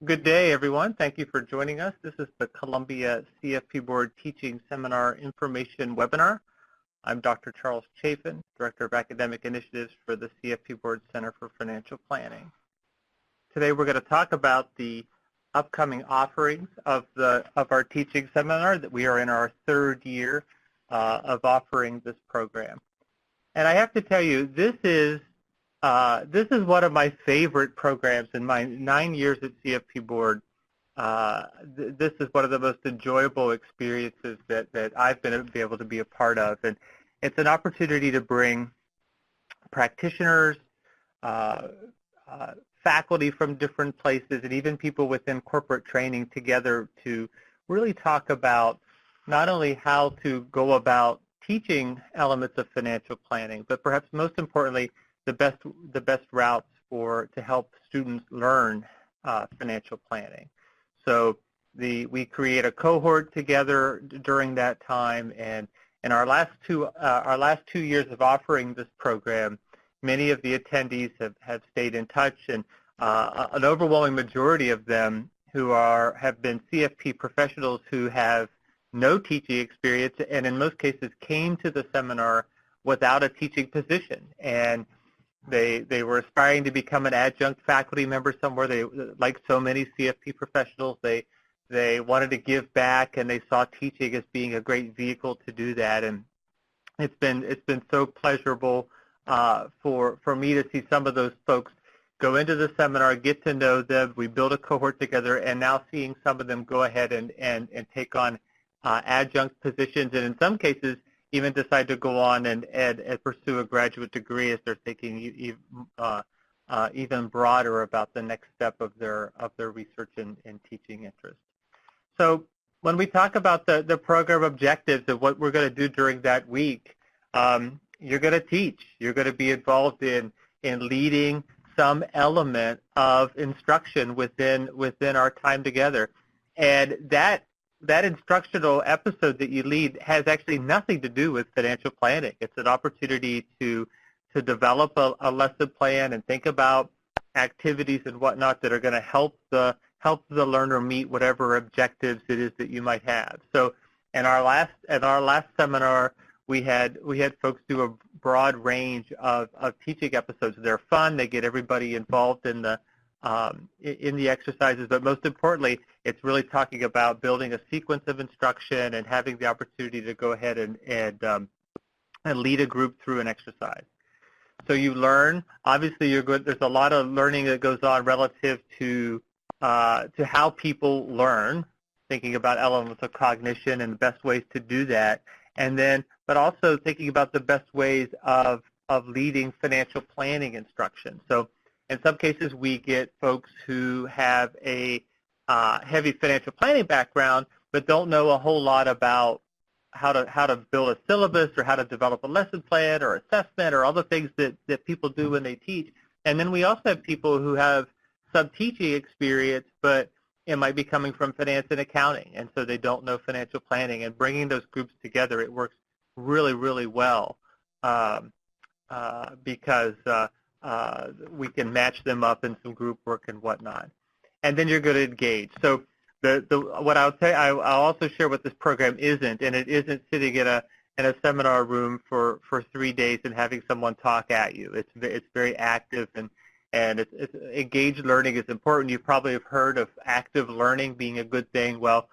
Good day, everyone. Thank you for joining us. This is the Columbia CFP Board Teaching Seminar Information Webinar. I'm Dr. Charles Chaffin, Director of Academic Initiatives for the CFP Board Center for Financial Planning. Today we're going to talk about the upcoming offerings of our teaching seminar. That we are in our third year of offering this program. And I have to tell you, this is one of my favorite programs in my 9 years at CFP Board. This is one of the most enjoyable experiences that I've been able to be a part of. And it's an opportunity to bring practitioners, faculty from different places, and even people within corporate training together to really talk about not only how to go about teaching elements of financial planning, but perhaps most importantly, the best routes to help students learn financial planning. So we create a cohort together during that time, and in our last two years of offering this program, many of the attendees have stayed in touch, and an overwhelming majority of them have been CFP professionals who have no teaching experience, and in most cases came to the seminar without a teaching position. And they were aspiring to become an adjunct faculty member somewhere. They, like so many CFP professionals, they wanted to give back, and they saw teaching as being a great vehicle to do that. And it's been so pleasurable for me to see some of those folks go into the seminar, get to know them. We build a cohort together, and now seeing some of them go ahead and take on adjunct positions, and in some cases even decide to go on and pursue a graduate degree as they're thinking even broader about the next step of their research and teaching interest. So when we talk about the program objectives of what we're going to do during that week, you're going to teach. You're going to be involved in leading some element of instruction within our time together, and that instructional episode that you lead has actually nothing to do with financial planning. It's an opportunity to develop a lesson plan and think about activities and whatnot that are going to help the learner meet whatever objectives it is that you might have. So in our last seminar, we had folks do a broad range of teaching episodes. They're fun. They get everybody involved in the exercises, but most importantly, it's really talking about building a sequence of instruction and having the opportunity to go ahead and lead a group through an exercise. So you learn. Obviously, there's a lot of learning that goes on relative to how people learn, thinking about elements of cognition and the best ways to do that, but also thinking about the best ways of leading financial planning instruction. So in some cases, we get folks who have a heavy financial planning background, but don't know a whole lot about how to build a syllabus or how to develop a lesson plan or assessment or all the things that people do when they teach. And then we also have people who have some teaching experience, but it might be coming from finance and accounting, and so they don't know financial planning. And bringing those groups together, it works really, really well because we can match them up in some group work and whatnot. And then you're going to engage. So what I would say, I'll also share what this program isn't, and it isn't sitting in a seminar room for 3 days and having someone talk at you. It's very active, and it's engaged learning is important. You probably have heard of active learning being a good thing. Well,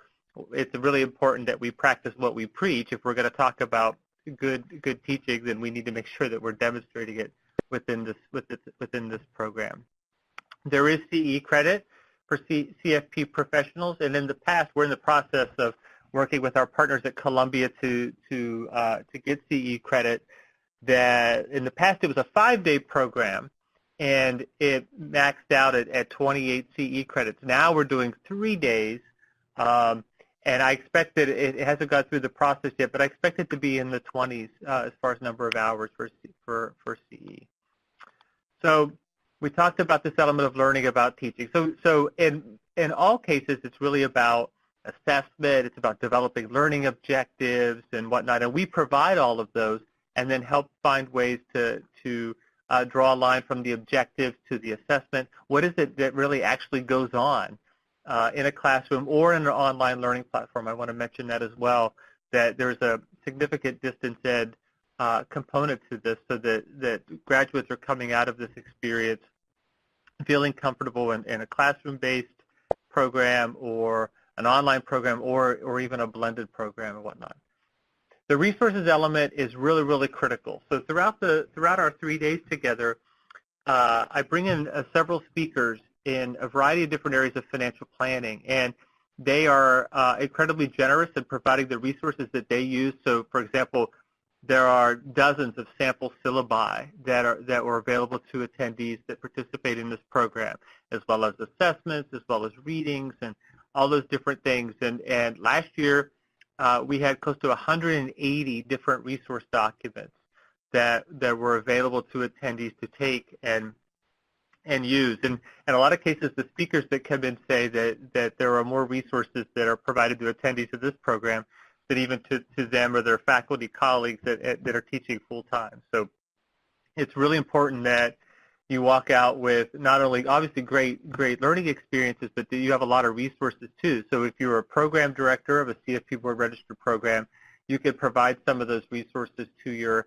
it's really important that we practice what we preach. If we're going to talk about good teaching, then we need to make sure that we're demonstrating it within this program. There is CE credit for CFP professionals, and in the past, we're in the process of working with our partners at Columbia to get CE credit. That in the past it was a 5-day program, and it maxed out at 28 CE credits. Now we're doing 3 days, and I expect that it hasn't got through the process yet, but I expect it to be in the 20s as far as number of hours for CE. So we talked about this element of learning about teaching. So in all cases, it's really about assessment. It's about developing learning objectives and whatnot, and we provide all of those and then help find ways to draw a line from the objectives to the assessment. What is it that really actually goes on in a classroom or in an online learning platform. I want to mention that as well, that there's a significant distance ed component to this, so that graduates are coming out of this experience feeling comfortable in a classroom-based program or an online program or even a blended program and whatnot. The resources element is really, really critical. So throughout our 3 days together, I bring in several speakers in a variety of different areas of financial planning, and they are incredibly generous in providing the resources that they use. So, for example, there are dozens of sample syllabi that were available to attendees that participate in this program, as well as assessments, as well as readings, and all those different things. And last year, we had close to 180 different resource documents that were available to attendees to take and use. And in a lot of cases, the speakers that come in say that there are more resources that are provided to attendees of this program than even to them or their faculty colleagues that are teaching full-time. So it's really important that you walk out with not only obviously great learning experiences, but that you have a lot of resources too. So if you're a program director of a CFP Board registered program, you could provide some of those resources to your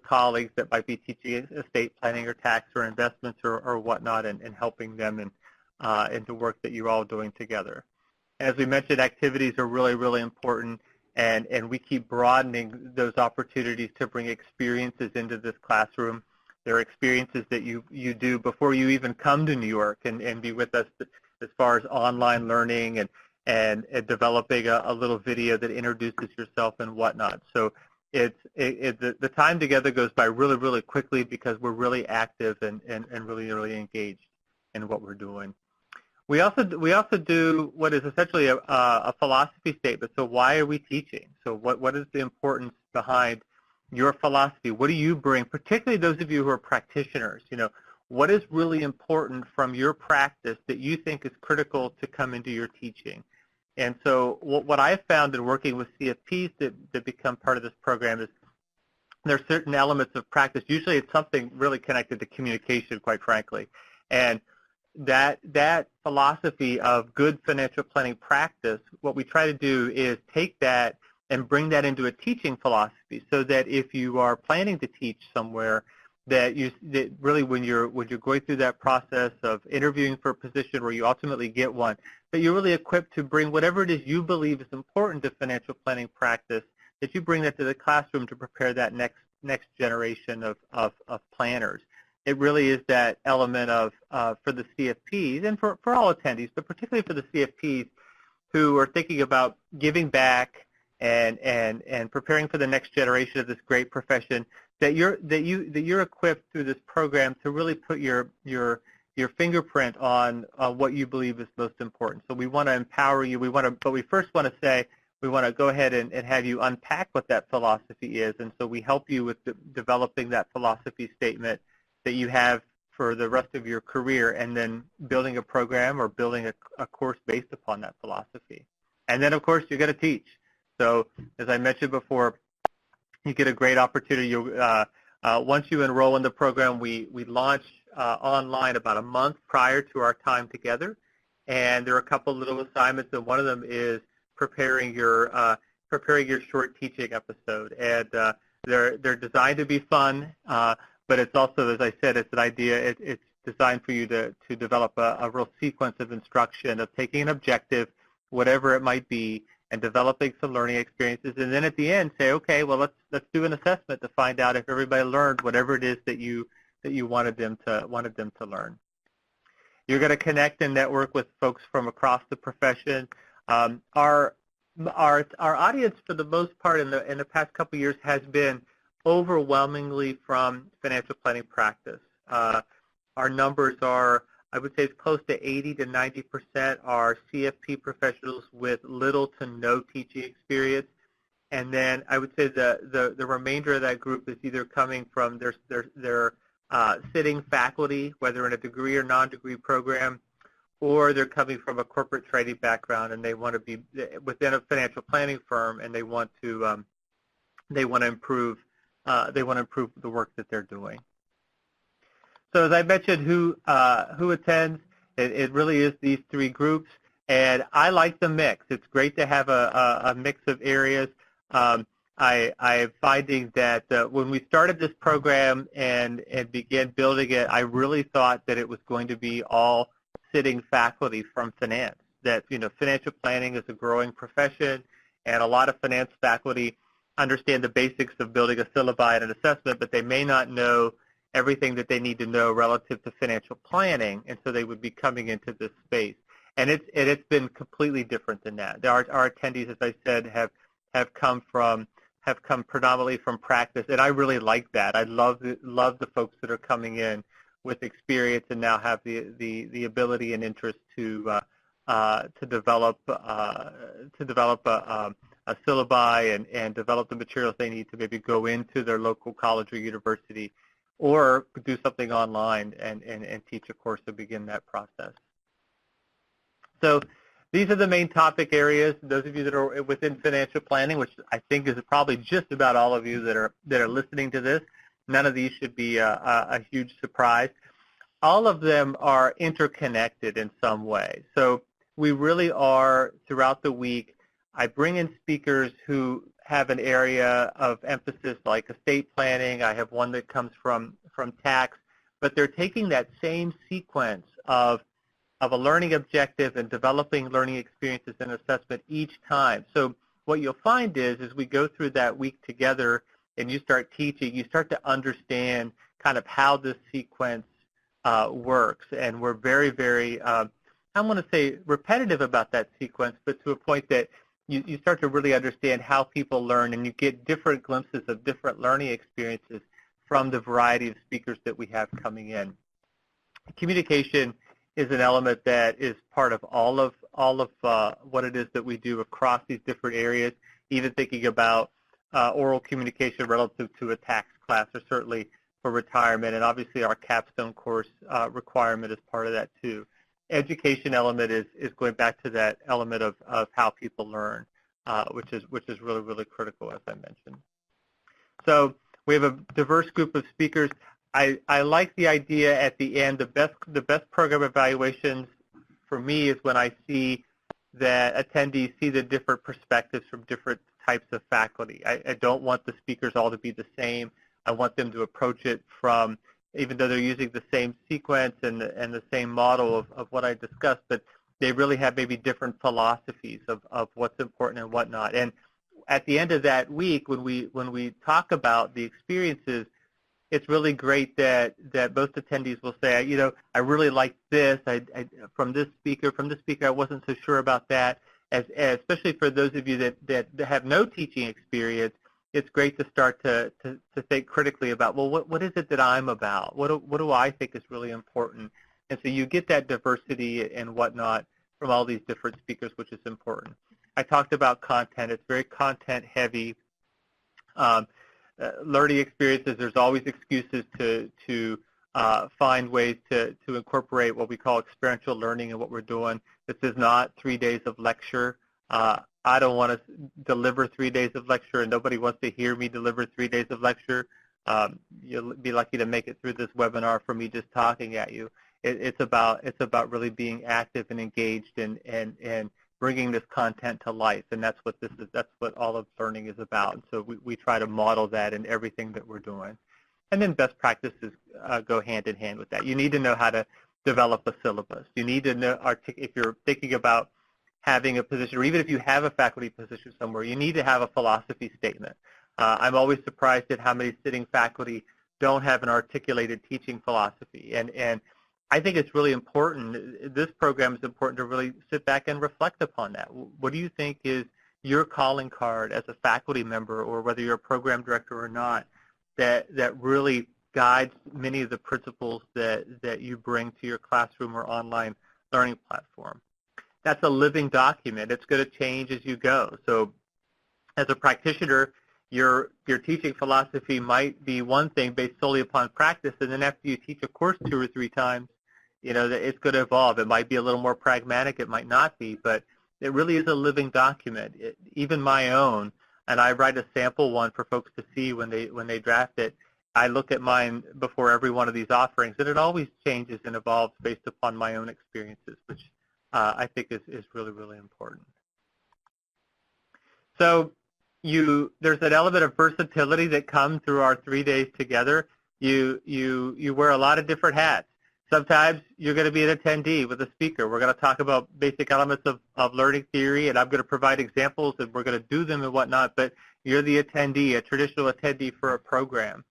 colleagues that might be teaching estate planning or tax or investments or whatnot, and helping them in the work that you're all doing together. As we mentioned, activities are really, really important, and we keep broadening those opportunities to bring experiences into this classroom. There are experiences that you do before you even come to New York and be with us as far as online learning and developing a little video that introduces yourself and whatnot. So the time together goes by really, really quickly because we're really active and really, really engaged in what we're doing. We also do what is essentially a philosophy statement. So why are we teaching? So what is the importance behind your philosophy? What do you bring, particularly those of you who are practitioners? What is really important from your practice that you think is critical to come into your teaching? And so what I've found in working with CFPs that become part of this program is there are certain elements of practice. Usually it's something really connected to communication, quite frankly. And that philosophy of good financial planning practice, what we try to do is take that and bring that into a teaching philosophy, so that if you are planning to teach somewhere, that really when you're going through that process of interviewing for a position where you ultimately get one, that you're really equipped to bring whatever it is you believe is important to financial planning practice, that you bring that to the classroom to prepare that next generation of planners. It really is that element of for the CFPs and for all attendees, but particularly for the CFPs who are thinking about giving back and preparing for the next generation of this great profession, that you're equipped through this program to really put your fingerprint on what you believe is most important. So we want to empower you. But we first want to say we want to go ahead and have you unpack what that philosophy is, and so we help you with developing that philosophy statement that you have for the rest of your career, and then building a program or building a course based upon that philosophy. And then, of course, you're going to teach. So as I mentioned before, you get a great opportunity. Once you enroll in the program, we launch online about a month prior to our time together, and there are a couple little assignments, and one of them is preparing your short teaching episode. And they're designed to be fun, but it's also, as I said, it's an idea. It's designed for you to develop a real sequence of instruction of taking an objective, whatever it might be, and developing some learning experiences, and then at the end say, okay, well let's do an assessment to find out if everybody learned whatever it is that you wanted them to learn. You're going to connect and network with folks from across the profession. Our audience, for the most part, in the past couple of years, has been overwhelmingly from financial planning practice. Our numbers are, I would say, it's close to 80 to 90% are CFP professionals with little to no teaching experience, and then I would say the remainder of that group is either coming from their sitting faculty, whether in a degree or non-degree program, or they're coming from a corporate training background and they want to be within a financial planning firm, and they want to improve the work that they're doing. So as I mentioned, who attends, it really is these three groups. And I like the mix. It's great to have a mix of areas. I'm finding that when we started this program and began building it, I really thought that it was going to be all sitting faculty from finance. That, financial planning is a growing profession, and a lot of finance faculty understand the basics of building a syllabi and an assessment, but they may not know everything that they need to know relative to financial planning, and so they would be coming into this space. And it's been completely different than that. Our attendees, as I said, have come predominantly from practice, and I really like that. I love the folks that are coming in with experience and now have the ability and interest to develop a syllabi and develop the materials they need to maybe go into their local college or university, or do something online and teach a course to begin that process. So these are the main topic areas. Those of you that are within financial planning, which I think is probably just about all of you that are listening to this, none of these should be a huge surprise. All of them are interconnected in some way. So we really are, throughout the week, I bring in speakers who have an area of emphasis like estate planning. I have one that comes from tax, but they're taking that same sequence of a learning objective and developing learning experiences and assessment each time. So what you'll find is, as we go through that week together and you start teaching, you start to understand kind of how this sequence works. And we're very, very, I don't want to say repetitive about that sequence, but to a point that you start to really understand how people learn, and you get different glimpses of different learning experiences from the variety of speakers that we have coming in. Communication is an element that is part of all of what it is that we do across these different areas, even thinking about oral communication relative to a tax class, or certainly for retirement, and obviously our capstone course requirement is part of that too. Education element is going back to that element of how people learn, which is really, really critical, as I mentioned. So we have a diverse group of speakers. I like the idea at the end, the best program evaluations for me is when I see that attendees see the different perspectives from different types of faculty. I don't want the speakers all to be the same. I want them to approach it from, even though they're using the same sequence and the same model of what I discussed, but they really have maybe different philosophies of what's important and whatnot. And at the end of that week, when we talk about the experiences, it's really great that most attendees will say, I really like this. From this speaker, I wasn't so sure about that. Especially for those of you that have no teaching experience, it's great to start to think critically about, well, what is it that I'm about? What do I think is really important? And so you get that diversity and whatnot from all these different speakers, which is important. I talked about content. It's very content heavy. Learning experiences, there's always excuses to find ways to incorporate what we call experiential learning in what we're doing. This is not 3 days of lecture. I don't want to deliver 3 days of lecture, and nobody wants to hear me deliver 3 days of lecture. You'll be lucky to make it through this webinar from me just talking at you. It's about really being active and engaged and bringing this content to life, and that's what this is. That's what all of learning is about. And so we try to model that in everything that we're doing. And then best practices go hand in hand with that. You need to know how to develop a syllabus. You need to know, if you're thinking about having a position, or even if you have a faculty position somewhere, you need to have a philosophy statement. I'm always surprised at how many sitting faculty don't have an articulated teaching philosophy. And I think it's really important, this program is important to really sit back and reflect upon that. What do you think is your calling card as a faculty member, or whether you're a program director or not, that really guides many of the principles that you bring to your classroom or online learning platform? That's a living document. It's going to change as you go. So as a practitioner, your teaching philosophy might be one thing based solely upon practice, and then after you teach a course 2 or 3 times, it's going to evolve. It might be a little more pragmatic. It might not be, but it really is a living document. Even my own, and I write a sample one for folks to see when they draft it. I look at mine before every one of these offerings, and it always changes and evolves based upon my own experiences, I think is really, really important. So there's an element of versatility that comes through our 3 days together. You wear a lot of different hats. Sometimes you're going to be an attendee with a speaker. We're going to talk about basic elements of learning theory, and I'm going to provide examples, and we're going to do them and whatnot, but you're the attendee, a traditional attendee for a program.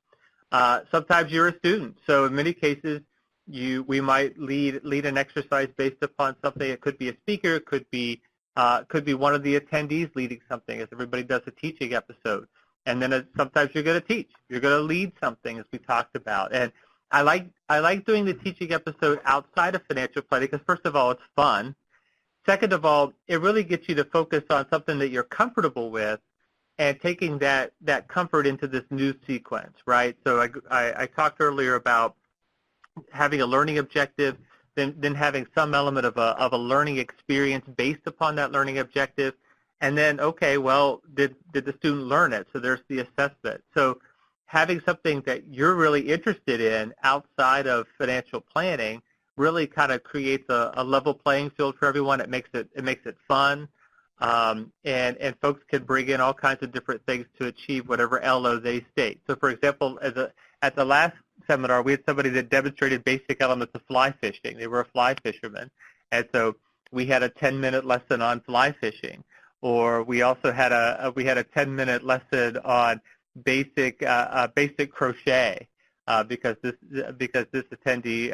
Sometimes you're a student. So in many cases, we might lead an exercise based upon something. It could be a speaker. It could be one of the attendees leading something, as everybody does a teaching episode. And then sometimes you're going to teach. You're going to lead something, as we talked about. And I like doing the teaching episode outside of financial planning because, first of all, it's fun. Second of all, it really gets you to focus on something that you're comfortable with and taking that comfort into this new sequence, right? So I talked earlier about having a learning objective, then having some element of a learning experience based upon that learning objective, and then, okay, well, did the student learn it? So there's the assessment. So having something that you're really interested in outside of financial planning really kind of creates a level playing field for everyone. It makes it fun, and folks can bring in all kinds of different things to achieve whatever LO they state. So, for example, at the last seminar, we had somebody that demonstrated basic elements of fly fishing. They were a fly fisherman, and so we had a 10-minute lesson on fly fishing, or we also had a 10-minute lesson on basic crochet because this attendee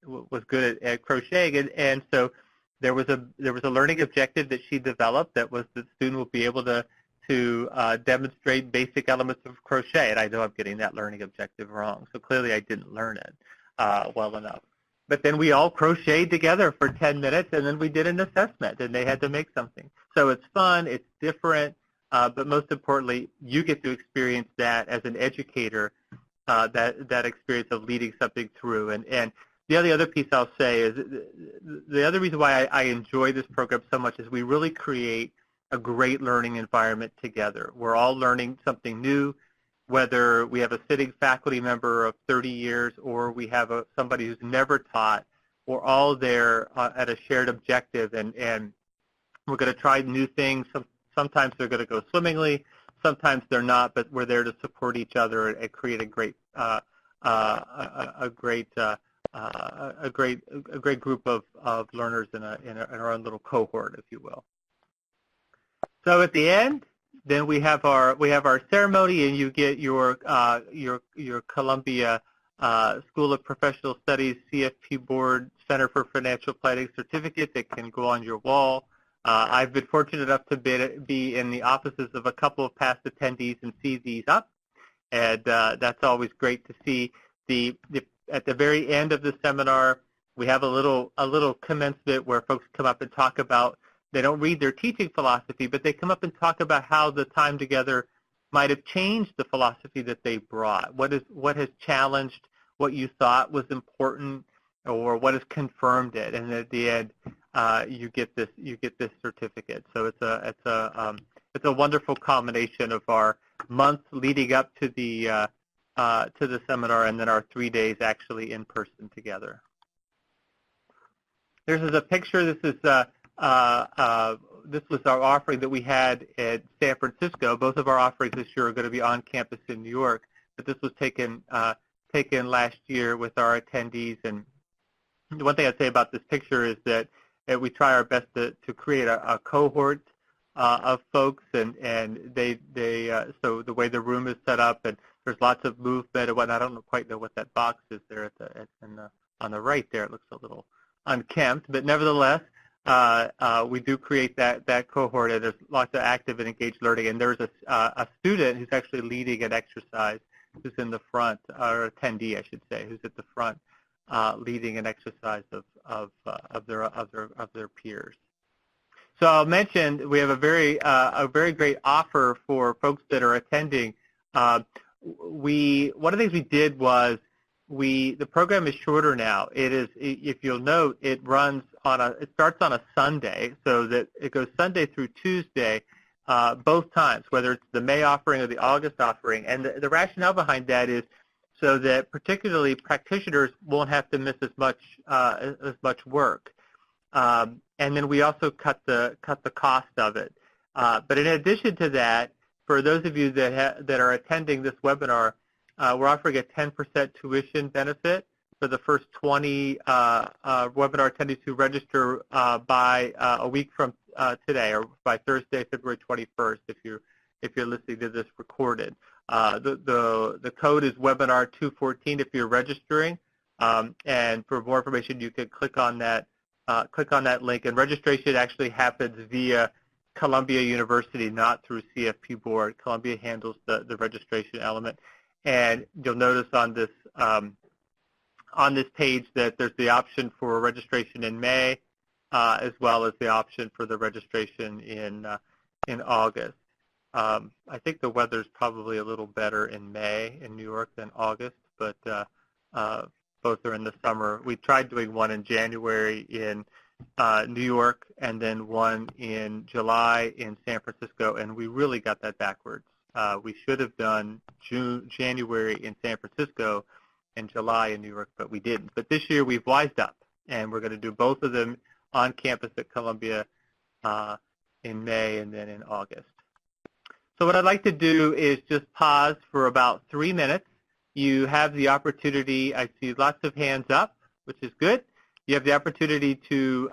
was good at crocheting, and so there was a learning objective that she developed that was the student will be able to demonstrate basic elements of crochet, and I know I'm getting that learning objective wrong, so clearly I didn't learn it well enough. But then we all crocheted together for 10 minutes, and then we did an assessment, and they had to make something. So it's fun, it's different, but most importantly, you get to experience that as an educator, that experience of leading something through. And the other piece I'll say is the other reason why I enjoy this program so much is we really create a great learning environment together. We're all learning something new, whether we have a sitting faculty member of 30 years or we have somebody who's never taught. We're all there at a shared objective, and we're going to try new things. Sometimes they're going to go swimmingly, sometimes they're not, but we're there to support each other and create a great group of learners in our own little cohort, if you will. So at the end, then we have our ceremony, and you get your Columbia School of Professional Studies CFP Board Center for Financial Planning certificate that can go on your wall. I've been fortunate enough to be in the offices of a couple of past attendees and see these up, and that's always great to see. At the very end of the seminar, we have a little commencement where folks come up and talk about. They don't read their teaching philosophy, but they come up and talk about how the time together might have changed the philosophy that they brought. What has challenged what you thought was important, or what has confirmed it? And at the end, you get this certificate. So it's a wonderful combination of our months leading up to the seminar, and then our 3 days actually in person together. This is a picture. This was our offering that we had at San Francisco. Both of our offerings this year are going to be on campus in New York, but this was taken last year with our attendees. And the one thing I'd say about this picture is that we try our best to create a cohort of folks, and so the way the room is set up, and there's lots of movement and whatnot. I don't quite know what that box is there on the right there. It looks a little unkempt, but nevertheless, we do create that cohort, and there's lots of active and engaged learning. And there's a student who's actually leading an exercise, who's in the front, or attendee, I should say, who's at the front, leading an exercise of their peers. So I'll mention we have a very great offer for folks that are attending. One of the things we did was the program is shorter now. It is, if you'll note, it starts on a Sunday, so that it goes Sunday through Tuesday, both times, whether it's the May offering or the August offering. And the rationale behind that is so that particularly practitioners won't have to miss as much work. And then we also cut the cost of it. But in addition to that, for those of you that are attending this webinar, we're offering a 10% tuition benefit for the first 20 webinar attendees who register by a week from today, or by Thursday, February 21st, if you're listening to this recorded. The code is webinar 214 if you're registering, and for more information, you can click on that link. And registration actually happens via Columbia University, not through CFP Board. Columbia handles the registration element. And you'll notice on this page that there's the option for registration in May, as well as the option for the registration in August. I think the weather's probably a little better in May in New York than August, but both are in the summer. We tried doing one in January in New York and then one in July in San Francisco, and we really got that backwards. We should have done January in San Francisco and July in New York, but we didn't. But this year we've wised up, and we're going to do both of them on campus at Columbia in May and then in August. So what I'd like to do is just pause for about 3 minutes. You have the opportunity, I see lots of hands up, which is good. You have the opportunity to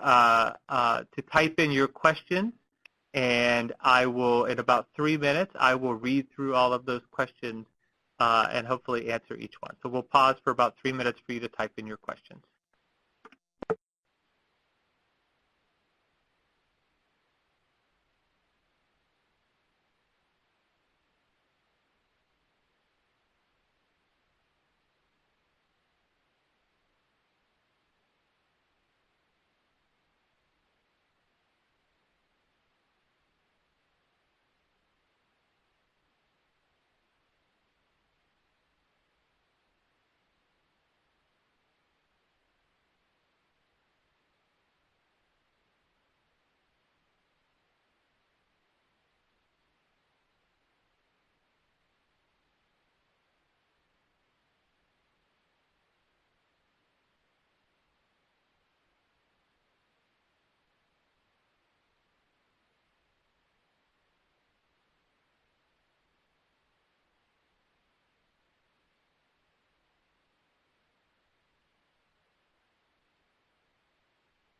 type in your questions, and I will, in about 3 minutes, I will read through all of those questions and hopefully answer each one. So we'll pause for about 3 minutes for you to type in your questions.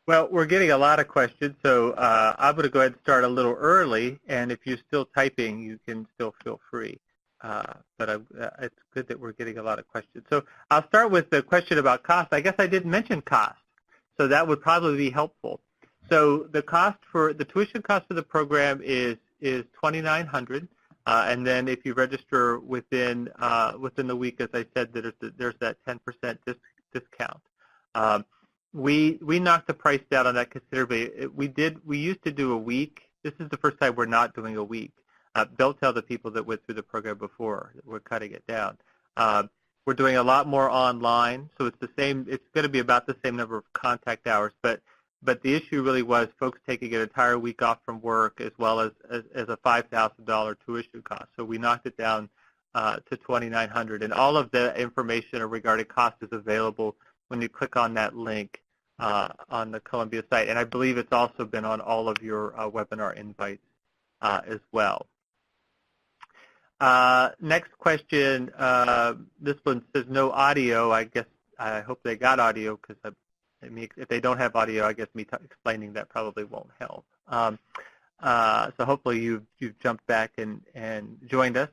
Well, we're getting a lot of questions, so I'm going to go ahead and start a little early, and if you're still typing, you can still feel free. But it's good that we're getting a lot of questions. So I'll start with the question about cost. I guess I didn't mention cost, so that would probably be helpful. So the tuition cost for the program is $2,900, and then if you register within the week, as I said, there's that 10% discount. We knocked the price down on that considerably. We used to do a week. This is the first time we're not doing a week. Don't tell the people that went through the program before that we're cutting it down. We're doing a lot more online, so it's the same. It's going to be about the same number of contact hours, but the issue really was folks taking an entire week off from work as well as a $5,000 tuition cost. So we knocked it down to $2,900, and all of the information regarding cost is available when you click on that link on the Columbia site. And I believe it's also been on all of your webinar invites as well. Next question, this one says no audio. I hope they got audio, because if they don't have audio, I guess me explaining that probably won't help. So hopefully you've jumped back and joined us.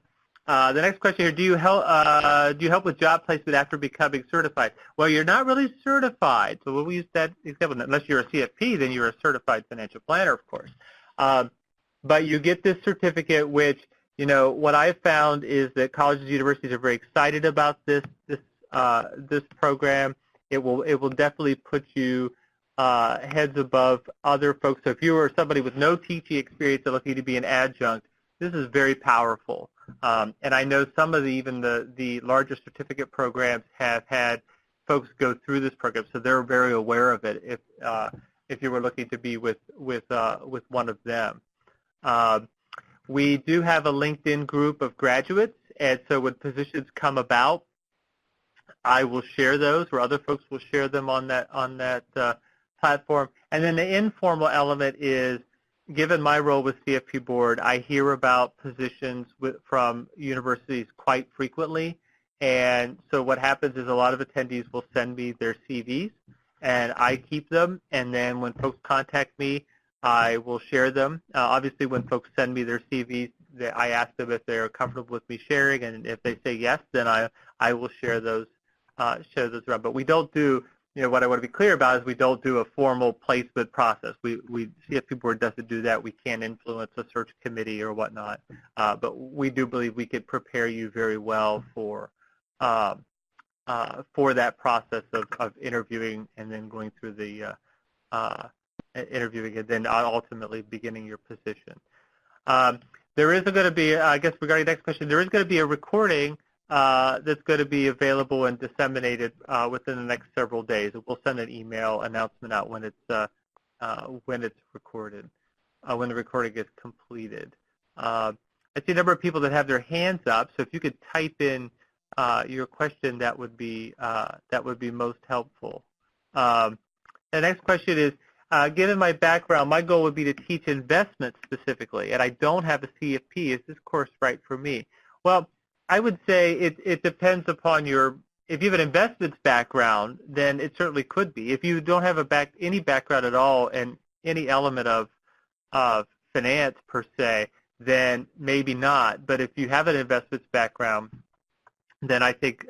The next question here, do you help with job placement after becoming certified? Well, you're not really certified, so we'll use that example. Unless you're a CFP, then you're a certified financial planner, of course. But you get this certificate, which, what I've found is that colleges and universities are very excited about this program. It will definitely put you heads above other folks. So if you are somebody with no teaching experience and looking to be an adjunct, this is very powerful. And I know some of even the larger certificate programs have had folks go through this program, so they're very aware of it if you were looking to be with one of them. We do have a LinkedIn group of graduates, and so when positions come about, I will share those, or other folks will share them on that platform. And then the informal element is, given my role with CFP Board, I hear about positions from universities quite frequently. And so what happens is a lot of attendees will send me their CVs, and I keep them. And then when folks contact me, I will share them. Obviously, when folks send me their CVs, I ask them if they're comfortable with me sharing, and if they say yes, then I will share those around. But we don't do, what I want to be clear about is we don't do a formal placement process. CFP Board doesn't do that. We can't influence a search committee or whatnot. But we do believe we could prepare you very well for that process of interviewing and then going through the interviewing and then ultimately beginning your position. There is going to be, I guess regarding the next question, there is going to be a recording that's going to be available and disseminated within the next several days. We'll send an email announcement out when it's recorded, when the recording is completed. I see a number of people that have their hands up, so if you could type in your question, that would be most helpful. The next question is, given my background, my goal would be to teach investment specifically, and I don't have a CFP. Is this course right for me? Well, I would say it depends upon if you have an investments background, then it certainly could be. If you don't have any background at all in any element of finance per se, then maybe not. But if you have an investments background, then I think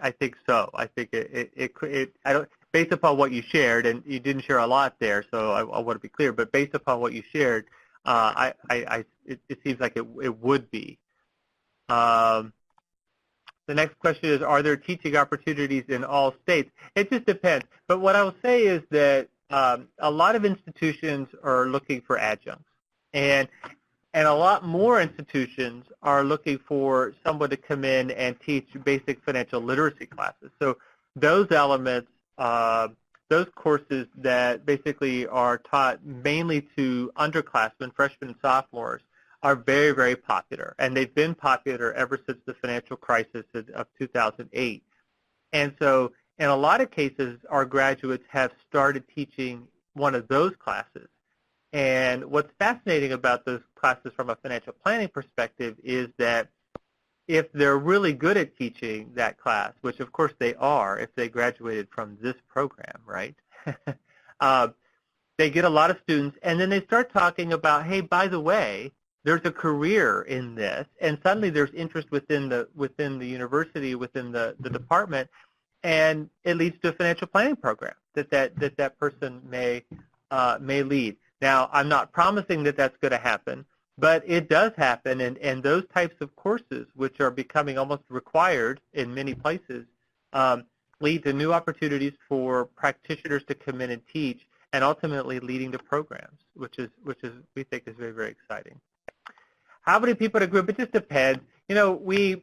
so. I think based upon what you shared, and you didn't share a lot there, so I want to be clear. But based upon what you shared, it seems like it would be. The next question is, are there teaching opportunities in all states? It just depends. But what I will say is that a lot of institutions are looking for adjuncts, and a lot more institutions are looking for someone to come in and teach basic financial literacy classes. So those elements, those courses that basically are taught mainly to underclassmen, freshmen and sophomores, are very, very popular. And they've been popular ever since the financial crisis of 2008. And so in a lot of cases, our graduates have started teaching one of those classes. And what's fascinating about those classes from a financial planning perspective is that if they're really good at teaching that class, which of course they are if they graduated from this program, right? They get a lot of students, and then they start talking about, hey, by the way, there's a career in this, and suddenly there's interest within the university, within the department, and it leads to a financial planning program that person may lead. Now, I'm not promising that that's going to happen, but it does happen, and those types of courses, which are becoming almost required in many places, lead to new opportunities for practitioners to come in and teach, and ultimately leading to programs, which we think is very, very exciting. How many people in a group? It just depends. We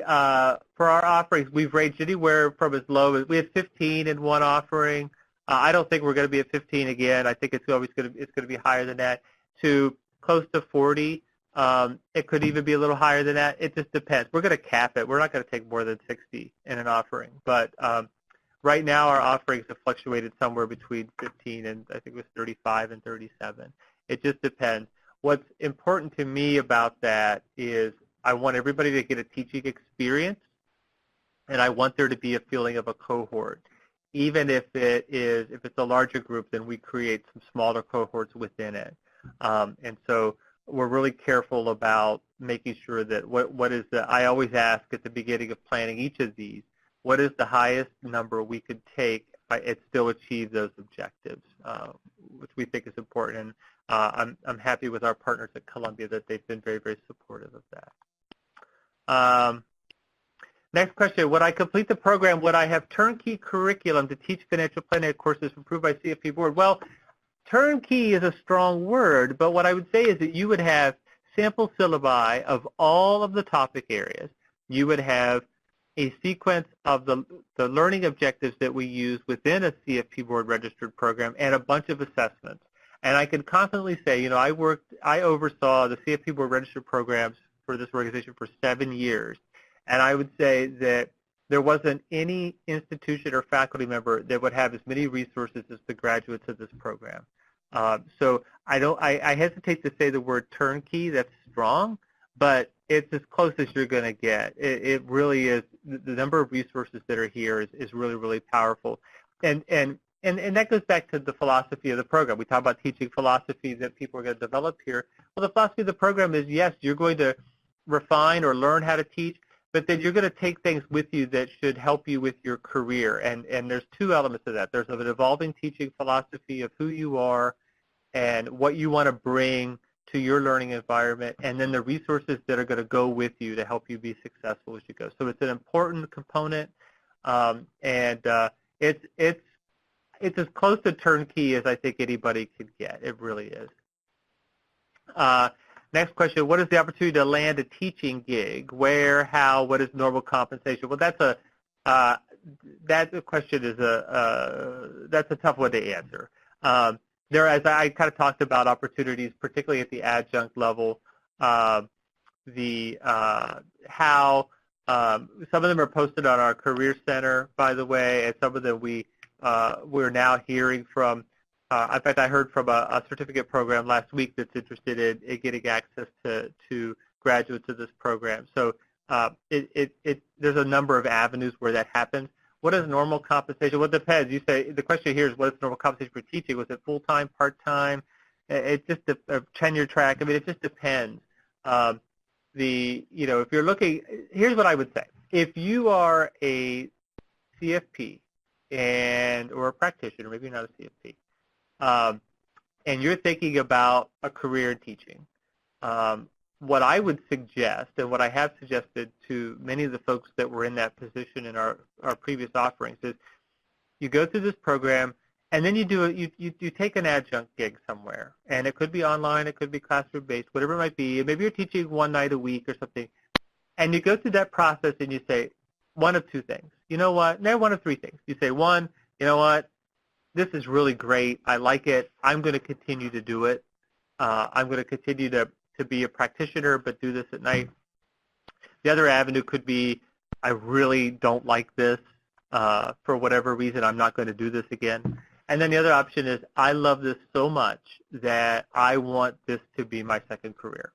for our offerings, we've ranged anywhere from as low as, we had 15 in one offering. I don't think we're going to be at 15 again. I think it's going to be higher than that, to close to 40. It could even be a little higher than that. It just depends. We're going to cap it. We're not going to take more than 60 in an offering. But right now our offerings have fluctuated somewhere between 15 and I think it was 35 and 37. It just depends. What's important to me about that is I want everybody to get a teaching experience, and I want there to be a feeling of a cohort. Even if it's a larger group, then we create some smaller cohorts within it. And so we're really careful about making sure that I always ask at the beginning of planning each of these, what is the highest number we could take and still achieve those objectives, which we think is important. And I'm happy with our partners at Columbia that they've been very, very supportive of that. Next question, would I complete the program? Would I have turnkey curriculum to teach financial planning courses approved by CFP Board? Well, turnkey is a strong word, but what I would say is that you would have sample syllabi of all of the topic areas. You would have a sequence of the learning objectives that we use within a CFP Board registered program and a bunch of assessments. And I can confidently say, I oversaw the CFP Board registered programs for this organization for 7 years. And I would say that there wasn't any institution or faculty member that would have as many resources as the graduates of this program. So I hesitate to say the word turnkey. That's strong, but it's as close as you're going to get. It really is. The number of resources that are here is really, really powerful. And that goes back to the philosophy of the program. We talk about teaching philosophy that people are going to develop here. Well, the philosophy of the program is, yes, you're going to refine or learn how to teach, but then you're going to take things with you that should help you with your career. And there's two elements of that. There's an evolving teaching philosophy of who you are and what you want to bring to your learning environment, and then the resources that are going to go with you to help you be successful as you go. So it's an important component, and it's as close to turnkey as I think anybody could get. It really is. Next question, what is the opportunity to land a teaching gig? Where, how, what is normal compensation? Well, that question is that's a tough one to answer. As I kind of talked about opportunities, particularly at the adjunct level, how some of them are posted on our Career Center, by the way, and some of them we're now hearing from. In fact, I heard from a certificate program last week that's interested in getting access to graduates of this program. So there's a number of avenues where that happens. What is normal compensation? Well, it depends. You say the question here is what is normal compensation for teaching? Was it full-time, part-time? It's just a tenure track. I mean, it just depends. If you're looking, here's what I would say: if you are a CFP or a practitioner, maybe not a CFP, and you're thinking about a career in teaching, what I would suggest, and what I have suggested to many of the folks that were in that position in our previous offerings, is you go through this program, and then you take an adjunct gig somewhere, and it could be online, it could be classroom-based, whatever it might be. Maybe you're teaching one night a week or something, and you go through that process, and you say one of two things. You know what? No, one of three things. You say, one, you know what? This is really great. I like it. I'm going to continue to do it. I'm going to continue to be a practitioner, but do this at night. The other avenue could be, I really don't like this. For whatever reason, I'm not going to do this again. And then the other option is, I love this so much that I want this to be my second career.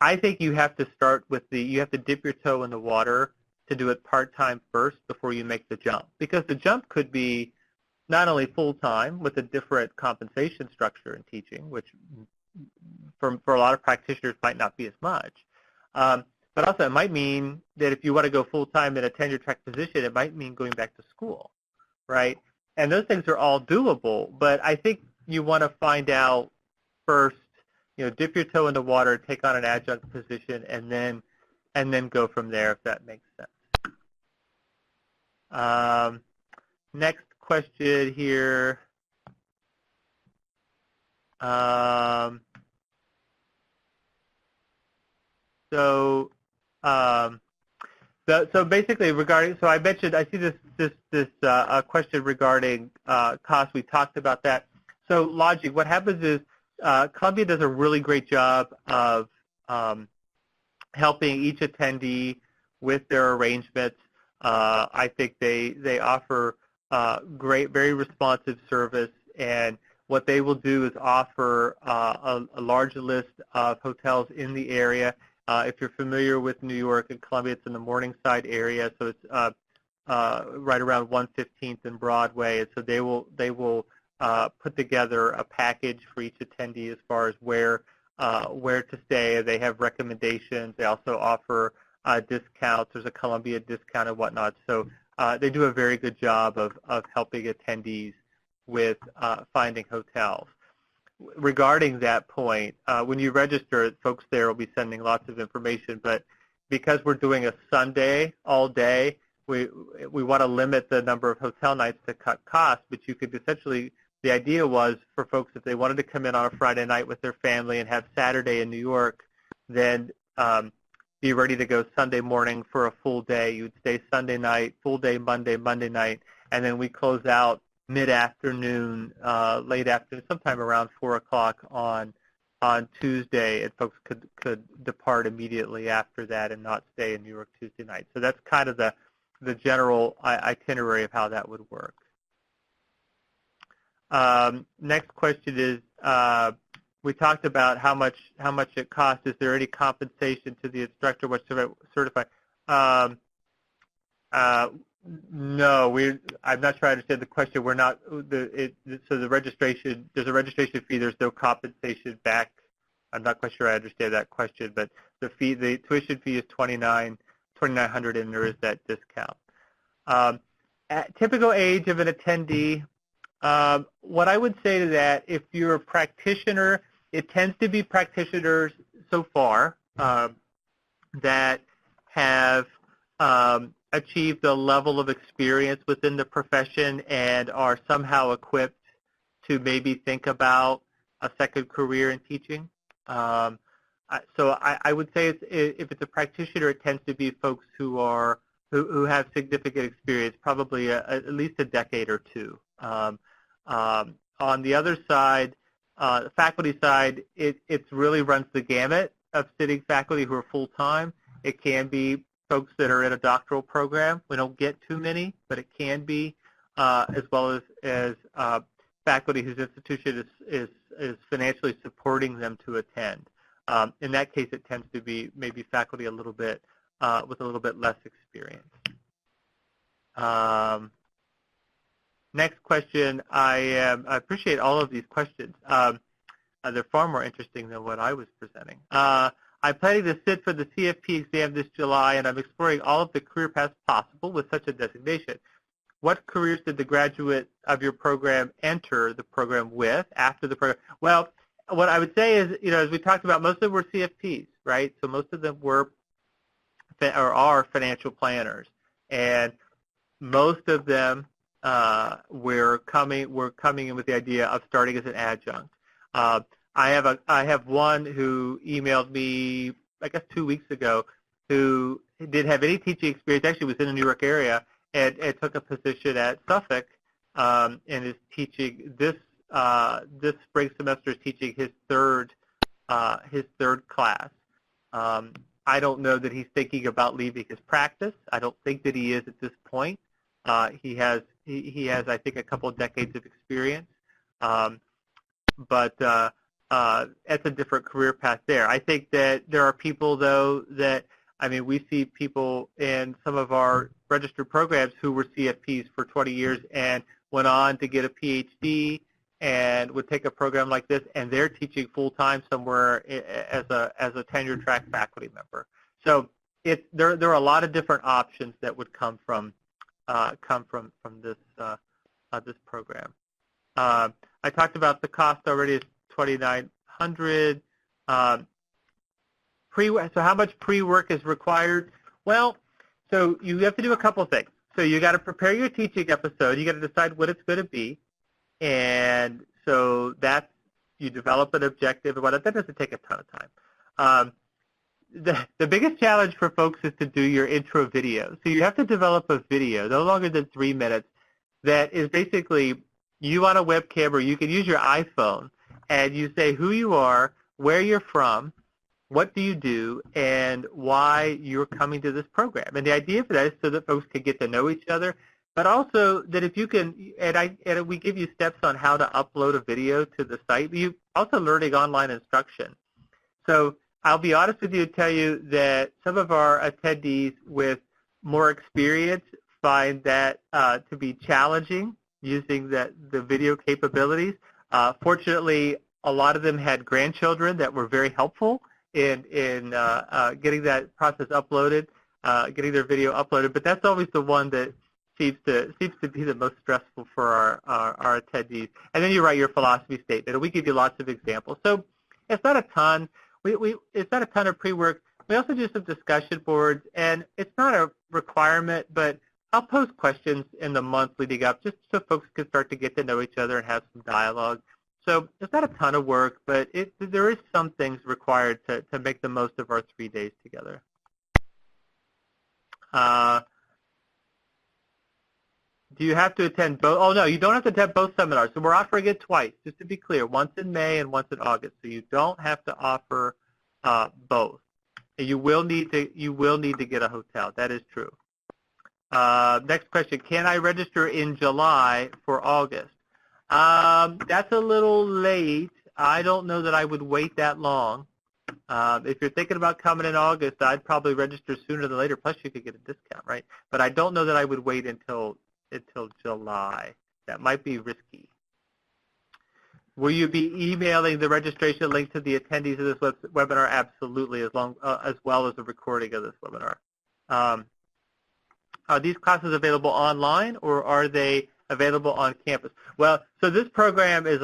I think you have to start with you have to dip your toe in the water to do it part-time first before you make the jump. Because the jump could be not only full-time with a different compensation structure in teaching, which for a lot of practitioners might not be as much. But also it might mean that if you want to go full-time in a tenure track position, it might mean going back to school, right? And those things are all doable, but I think you want to find out first, dip your toe in the water, take on an adjunct position, and then go from there, if that makes sense. Next question here. So basically regarding, so I mentioned, I see this question regarding cost. We talked about that. So lodging, what happens is Columbia does a really great job of helping each attendee with their arrangements. I think they offer great, very responsive service, and what they will do is offer a large list of hotels in the area. If you're familiar with New York and Columbia, it's in the Morningside area, so it's right around 115th and Broadway. And so they will put together a package for each attendee as far as where to stay. They have recommendations. They also offer discounts. There's a Columbia discount and whatnot. So they do a very good job of helping attendees with finding hotels. Regarding that point, when you register, folks there will be sending lots of information, but because we're doing a Sunday all day, we want to limit the number of hotel nights to cut costs, but you could essentially, the idea was for folks, if they wanted to come in on a Friday night with their family and have Saturday in New York, then be ready to go Sunday morning for a full day. You would stay Sunday night, full day Monday night, and then we close out mid-afternoon, late afternoon, sometime around 4 o'clock on Tuesday, and folks could depart immediately after that and not stay in New York Tuesday night. So that's kind of the general itinerary of how that would work. Next question is, we talked about how much it costs. Is there any compensation to the instructor once certified? No, I'm not sure I understand the question. We're not so the registration. There's a registration fee. There's no compensation back. I'm not quite sure I understand that question, but the tuition fee is $2,900, and there is that discount. At typical age of an attendee, what I would say to that, if you're a practitioner, it tends to be practitioners so far that have achieved a level of experience within the profession and are somehow equipped to maybe think about a second career in teaching. So I would say if it's a practitioner, it tends to be folks who have significant experience, probably at least a decade or two. On the other side, the faculty side, it really runs the gamut of sitting faculty who are full-time. It can be folks that are in a doctoral program. We don't get too many, but it can be, as well as faculty whose institution is financially supporting them to attend. In that case, it tends to be maybe faculty a little bit with a little bit less experience. Next question. I appreciate all of these questions. They're far more interesting than what I was presenting. I'm planning to sit for the CFP exam this July, and I'm exploring all of the career paths possible with such a designation. What careers did the graduate of your program enter the program with after the program? Well, what I would say is, as we talked about, most of them were CFPs, right? So most of them were or are financial planners, and most of them were coming in with the idea of starting as an adjunct. I have one who emailed me, I guess 2 weeks ago, who didn't have any teaching experience, actually was in the New York area, and took a position at Suffolk and is teaching this spring semester, is teaching his third class. I don't know that he's thinking about leaving his practice. I don't think that he is at this point. He has, I think, a couple of decades of experience, but it's a different career path there. I think that there are people, though, we see people in some of our registered programs who were CFPs for 20 years and went on to get a PhD and would take a program like this, and they're teaching full-time somewhere as a tenure-track faculty member. So there are a lot of different options that would come from this program. I talked about the cost already. Is $2,900. So how much pre-work is required? Well, so you have to do a couple things. So you got to prepare your teaching episode. You got to decide what it's going to be, and so you develop an objective and whatnot. That doesn't take a ton of time. The biggest challenge for folks is to do your intro video. So you have to develop a video, no longer than 3 minutes, that is basically you on a webcam, or you can use your iPhone, and you say who you are, where you're from, what do you do, and why you're coming to this program. And the idea for that is so that folks can get to know each other, but also that if you can, and we give you steps on how to upload a video to the site. You also learning online instruction. So I'll be honest with you and tell you that some of our attendees with more experience find that to be challenging, using the video capabilities. Fortunately, a lot of them had grandchildren that were very helpful in getting that process uploaded, getting their video uploaded. But that's always the one that seems to be the most stressful for our attendees. And then you write your philosophy statement, and we give you lots of examples. So it's not a ton. It's not a ton of pre-work. We also do some discussion boards, and it's not a requirement, but I'll post questions in the month leading up just so folks can start to get to know each other and have some dialogue. So it's not a ton of work, but there is some things required to make the most of our 3 days together. Do you have to attend both? Oh, no, you don't have to attend both seminars. So we're offering it twice, just to be clear, once in May and once in August. So you don't have to offer both. And you will need to get a hotel. That is true. Next question, can I register in July for August? That's a little late. I don't know that I would wait that long. If you're thinking about coming in August, I'd probably register sooner than later, plus you could get a discount, right? But I don't know that I would wait until July. That might be risky. Will you be emailing the registration link to the attendees of this webinar? Absolutely, as well as the recording of this webinar. Are these classes available online, or are they available on campus? Well, so this program is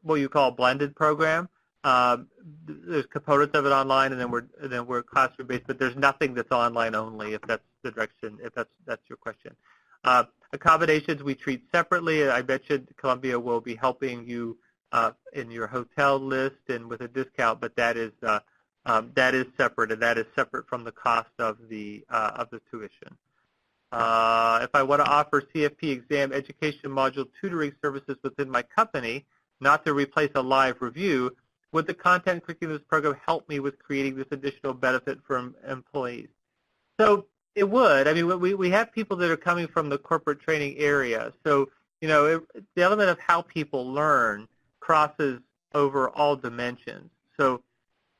what you call a blended program. There's components of it online, and then we're classroom based. But there's nothing that's online only. If that's the direction, if that's your question. Accommodations we treat separately. I mentioned Columbia will be helping you in your hotel list and with a discount, but that is separate, and that is separate from the cost of the tuition. If I want to offer CFP exam education module tutoring services within my company, not to replace a live review, would the content curriculum of this program help me with creating this additional benefit for employees? So it would. I mean, we have people that are coming from the corporate training area. So, the element of how people learn crosses over all dimensions. So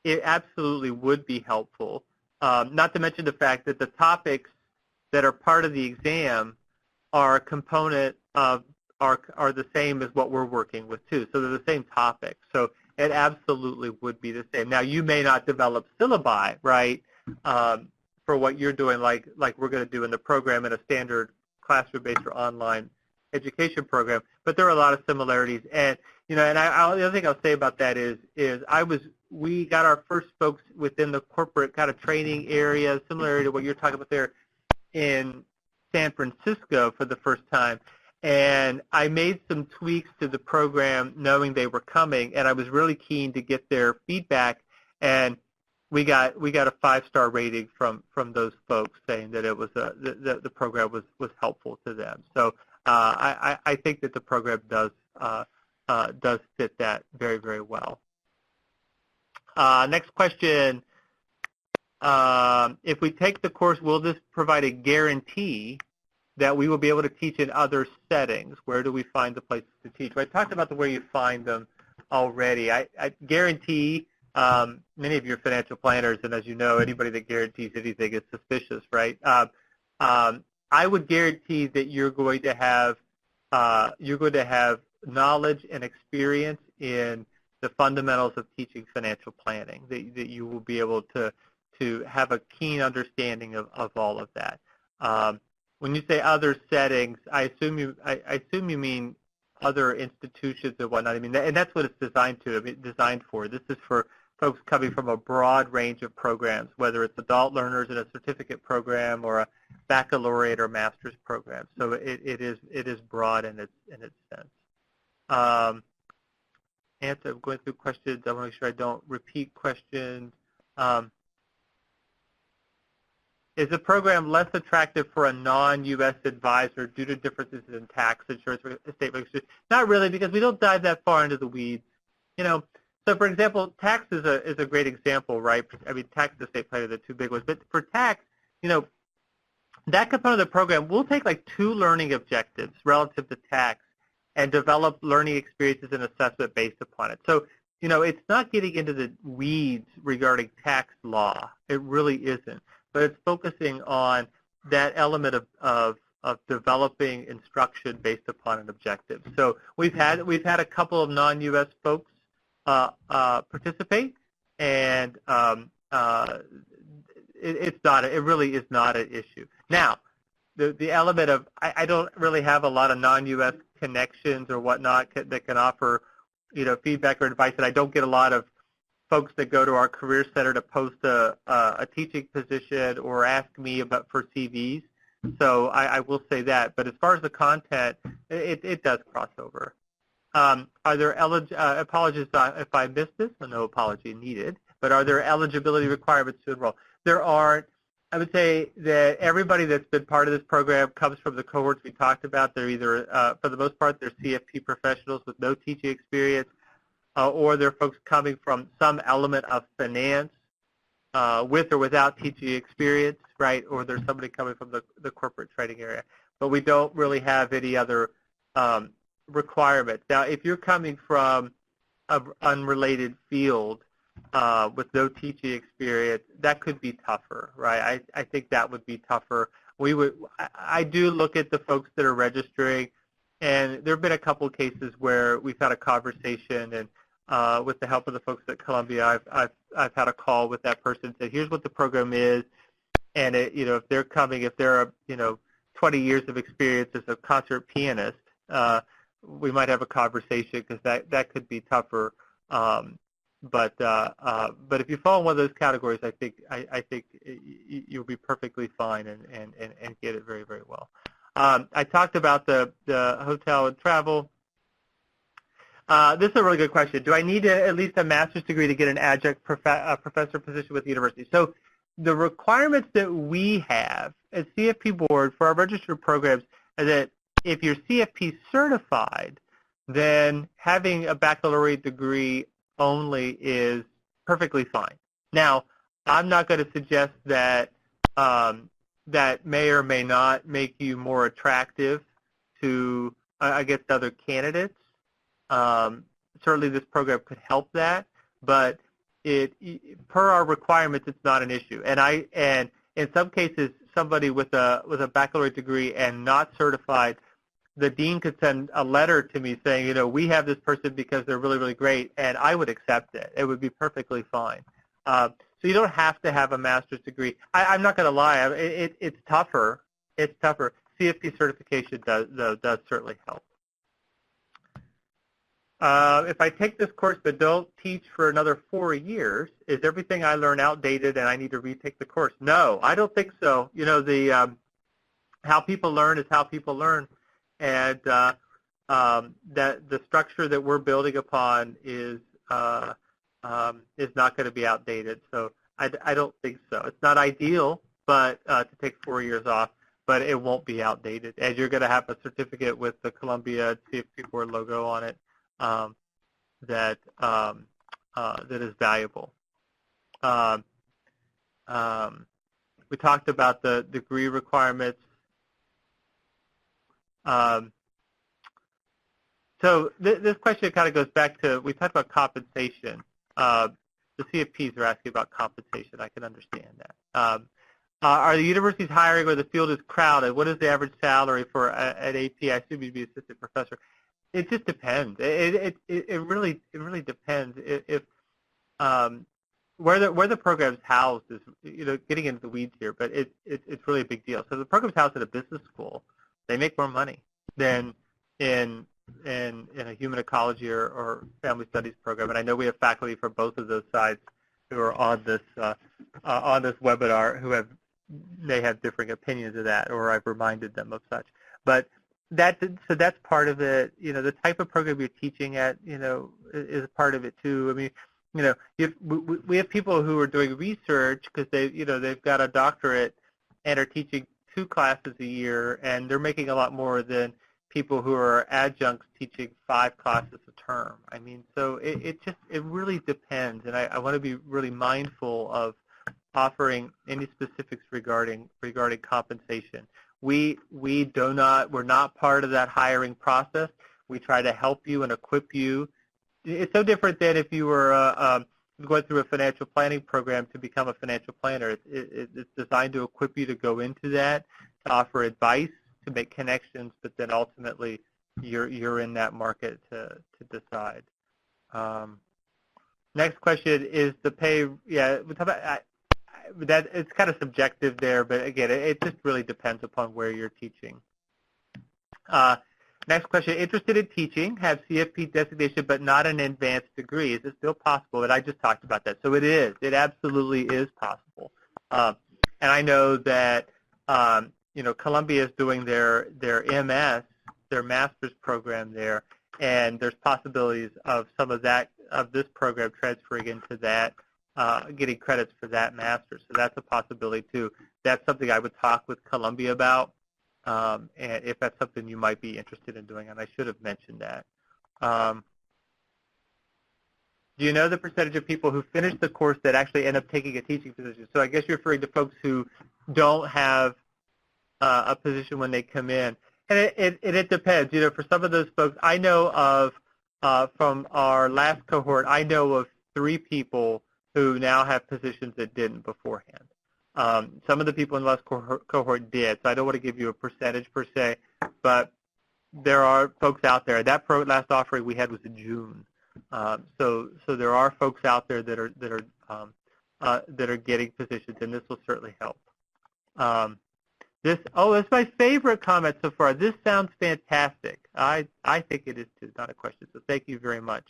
it absolutely would be helpful, not to mention the fact that the topics that are part of the exam are a component of, are the same as what we're working with too. So they're the same topics. So it absolutely would be the same. Now, you may not develop syllabi, right, for what you're doing like we're going to do in the program in a standard classroom-based or online education program, but there are a lot of similarities. And, the other thing I'll say about that is we got our first folks within the corporate kind of training area, similar to what you're talking about there, in San Francisco for the first time. And I made some tweaks to the program knowing they were coming, and I was really keen to get their feedback. And we got a 5-star rating from those folks saying that it was the program was helpful to them. So I think that the program does fit that very, very well. Next question. If we take the course, will this provide a guarantee that we will be able to teach in other settings? Where do we find the places to teach? Well, I talked about where you find them already. I guarantee many of your financial planners, and as you know, anybody that guarantees anything is suspicious, right? I would guarantee that you're going to have knowledge and experience in the fundamentals of teaching financial planning. That you will be able to have a keen understanding of all of that. When you say other settings, I assume you mean other institutions and whatnot. I mean, and that's what it's designed for. This is for folks coming from a broad range of programs, whether it's adult learners in a certificate program or a baccalaureate or master's program. So it is broad in its sense. Answer. I'm going through questions. I want to make sure I don't repeat questions. Is the program less attractive for a non-U.S. advisor due to differences in tax, insurance, estate registry? Not really, because we don't dive that far into the weeds. So for example, tax is a great example, right? I mean, tax and estate planning are the two big ones. But for tax, that component of the program, we'll take like 2 learning objectives relative to tax and develop learning experiences and assessment based upon it. So, it's not getting into the weeds regarding tax law. It really isn't. But it's focusing on that element of developing instruction based upon an objective. So we've had a couple of non-U.S. folks participate, and it really is not an issue. Now, the element of I don't really have a lot of non-U.S. connections or whatnot that can offer feedback or advice, and I don't get a lot of folks that go to our career center to post a teaching position or ask me for CVs. So I will say that. But as far as the content, it does cross over. Are there apologies if I missed this? No apology needed. But are there eligibility requirements to enroll? There aren't. I would say that everybody that's been part of this program comes from the cohorts we talked about. They're either, for the most part, they're CFP professionals with no teaching experience, or they're folks coming from some element of finance with or without teaching experience, right? Or there's somebody coming from the corporate training area. But we don't really have any other requirements. Now, if you're coming from an unrelated field with no teaching experience, that could be tougher, right? I think that would be tougher. I do look at the folks that are registering, and there have been a couple of cases where we've had a conversation, and with the help of the folks at Columbia, I've had a call with that person and said, here's what the program is, and if they're coming, if they're 20 years of experience as a concert pianist, we might have a conversation because that could be tougher. But if you fall in one of those categories, I think you'll be perfectly fine and get it very, very well. I talked about the hotel and travel. This is a really good question. Do I need at least a master's degree to get an adjunct professor position with the university? So the requirements that we have at CFP Board for our registered programs is that if you're CFP certified, then having a baccalaureate degree only is perfectly fine. Now, I'm not going to suggest that that may or may not make you more attractive to, I guess, other candidates. Certainly this program could help that, but per our requirements, it's not an issue. And in some cases, somebody with a baccalaureate degree and not certified, the dean could send a letter to me saying, we have this person because they're really, really great, and I would accept it. It would be perfectly fine. So you don't have to have a master's degree. I'm not going to lie. It's tougher. It's tougher. CFP certification does certainly help. If I take this course but don't teach for another 4 years, is everything I learn outdated and I need to retake the course? No, I don't think so. How people learn is how people learn, and that the structure that we're building upon is not going to be outdated. So I don't think so. It's not ideal, but to take 4 years off, but it won't be outdated. And you're going to have a certificate with the Columbia CFP Board logo on it. That is valuable. We talked about the degree requirements. So this question kind of goes back to, we talked about compensation. The CFPs are asking about compensation. I can understand that. Are the universities hiring where the field is crowded? What is the average salary for an AP? I assume you'd be assistant professor. It just depends. It really depends. If where the program's housed is, getting into the weeds here, but it's really a big deal. So the program's housed at a business school. They make more money than in a human ecology or family studies program. And I know we have faculty from both of those sides who are on this webinar who may have differing opinions of that, or I've reminded them of such. But so that's part of it. The type of program you're teaching at, is part of it too. I mean, we have people who are doing research because they've got a doctorate and are teaching 2 classes a year, and they're making a lot more than people who are adjuncts teaching 5 classes a term. I mean, so it really depends, and I want to be really mindful of offering any specifics regarding compensation. We're not part of that hiring process. We try to help you and equip you. It's so different than if you were going through a financial planning program to become a financial planner. It's designed to equip you to go into that, to offer advice, to make connections, but then ultimately you're in that market to decide. Next question is the pay. Yeah, we talk about that. It's kind of subjective there, but again, it just really depends upon where you're teaching. Next question, interested in teaching, have CFP designation but not an advanced degree. Is it still possible? And I just talked about that. So it is. It absolutely is possible. And I know that Columbia is doing their MS, their master's program there, and there's possibilities of some of this program transferring into that, getting credits for that master's. So that's a possibility too. That's something I would talk with Columbia about. And if that's something you might be interested in doing, and I should have mentioned that. Do you know the percentage of people who finish the course that actually end up taking a teaching position? So I guess you're referring to folks who don't have a position when they come in. And it depends. You know, for some of those folks, I know of, from our last cohort, I know of 3 people who now have positions that didn't beforehand. Some of the people in the last cohort did, so I don't want to give you a percentage per se, but there are folks out there. That last offering we had was in June, so there are folks out there that are getting positions, and this will certainly help. It's my favorite comment so far. This sounds fantastic. I think it is too. Not a question. So thank you very much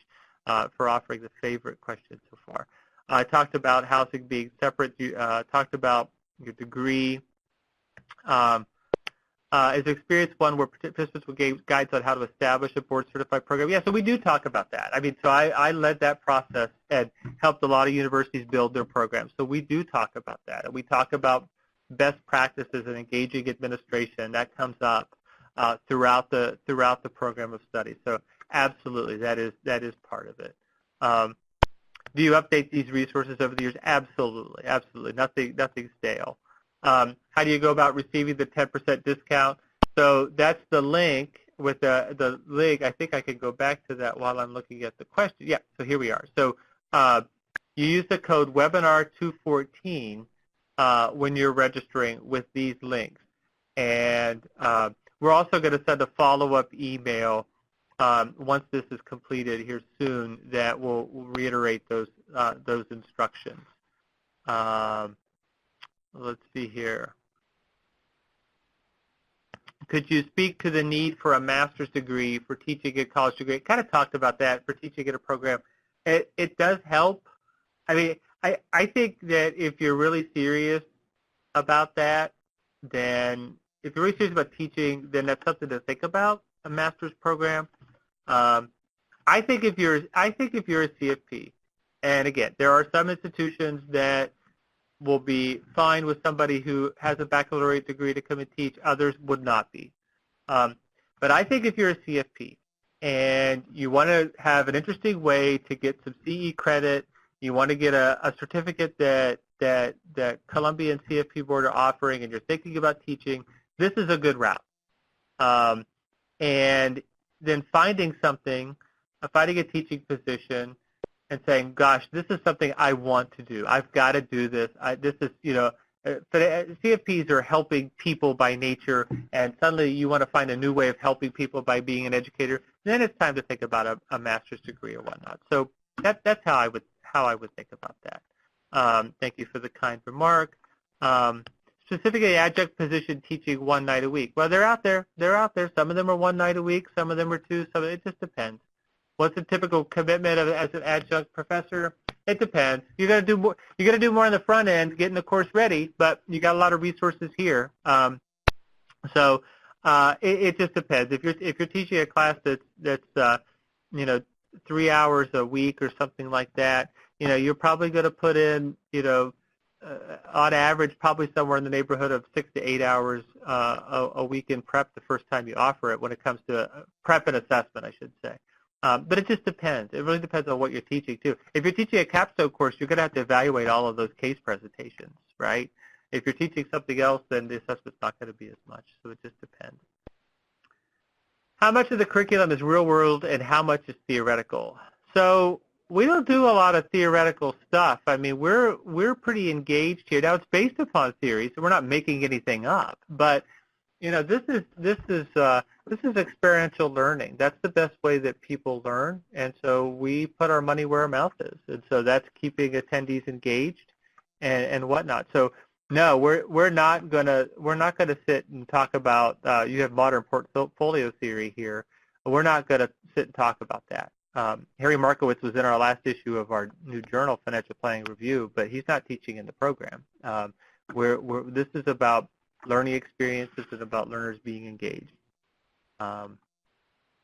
for offering the favorite question so far. I talked about housing being separate. You talked about your degree. Is experience one where participants will give guides on how to establish a board-certified program? Yeah, so we do talk about that. I mean, so I led that process and helped a lot of universities build their programs. So we do talk about that. And we talk about best practices and engaging administration. That comes up throughout the program of study. So absolutely, that is part of it. Do you update these resources over the years? Absolutely, absolutely. Nothing stale. How do you go about receiving the 10% discount? So that's the link with the link. I think I can go back to that while I'm looking at the question. Yeah, so here we are. So you use the code webinar214 when you're registering with these links. And we're also going to send a follow-up email once this is completed here soon that will reiterate those instructions. Let's see here. Could you speak to the need for a master's degree for teaching a college degree? I kind of talked about that for teaching in a program. It does help. I mean, I think that if you're really serious about that, then if you're really serious about teaching, then that's something to think about, a master's program. I think if you're a CFP, and again, there are some institutions that will be fine with somebody who has a baccalaureate degree to come and teach. Others would not be. But I think if you're a CFP and you want to have an interesting way to get some CE credit, you want to get a certificate that Columbia and CFP Board are offering, and you're thinking about teaching, this is a good route. And then finding a teaching position and saying, gosh, this is something I want to do. I've got to do this. This is, CFPs are helping people by nature, and suddenly you want to find a new way of helping people by being an educator. Then it's time to think about a master's degree or whatnot. So that's how I would think about that. Thank you for the kind remark. Specifically, adjunct position teaching 1 night a week. Well, they're out there. Some of them are 1 night a week. Some of them are 2. It just depends. What's the typical commitment as an adjunct professor? It depends. You got to do more. You got to do more on the front end, getting the course ready. But you got a lot of resources here. It just depends. If you're teaching a class that's 3 hours a week or something like that, you're probably going to put in on average probably somewhere in the neighborhood of 6 to 8 hours a week in prep the first time you offer it when it comes to prep and assessment, I should say. But it just depends. It really depends on what you're teaching, too. If you're teaching a capstone course, you're going to have to evaluate all of those case presentations, right? If you're teaching something else, then the assessment's not going to be as much, so it just depends. How much of the curriculum is real-world and how much is theoretical? So we don't do a lot of theoretical stuff. I mean, we're pretty engaged here. Now, it's based upon theory, so we're not making anything up, but this is experiential learning. That's the best way that people learn, and so we put our money where our mouth is, and so that's keeping attendees engaged and whatnot. So no, we're not gonna sit and talk about. You have modern portfolio theory here. We're not gonna sit and talk about that. Harry Markowitz was in our last issue of our new journal, Financial Planning Review, but he's not teaching in the program. This is about learning experiences and about learners being engaged.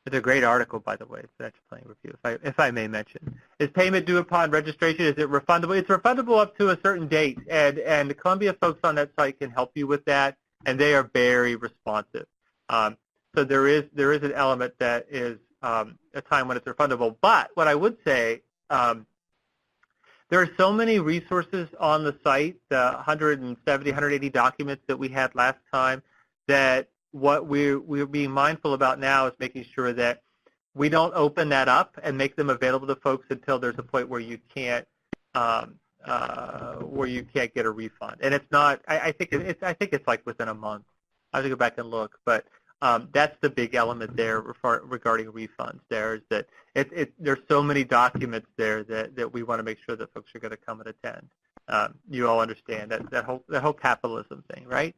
It's a great article, by the way, Financial Planning Review, if I may mention. Is payment due upon registration? Is it refundable? It's refundable up to a certain date, and the Columbia folks on that site can help you with that, and they are very responsive. So there is an element that is a time when it's refundable. But what I would say, There are so many resources on the site, the 170, 180 documents that we had last time, that what we're being mindful about now is making sure that we don't open that up and make them available to folks until there's a point where you can't get a refund. And it's not. I think it's like within a month. I have to go back and look, but that's the big element there regarding refunds. There is that there's so many documents there that we want to make sure that folks are going to come and attend. You all understand that whole capitalism thing, right?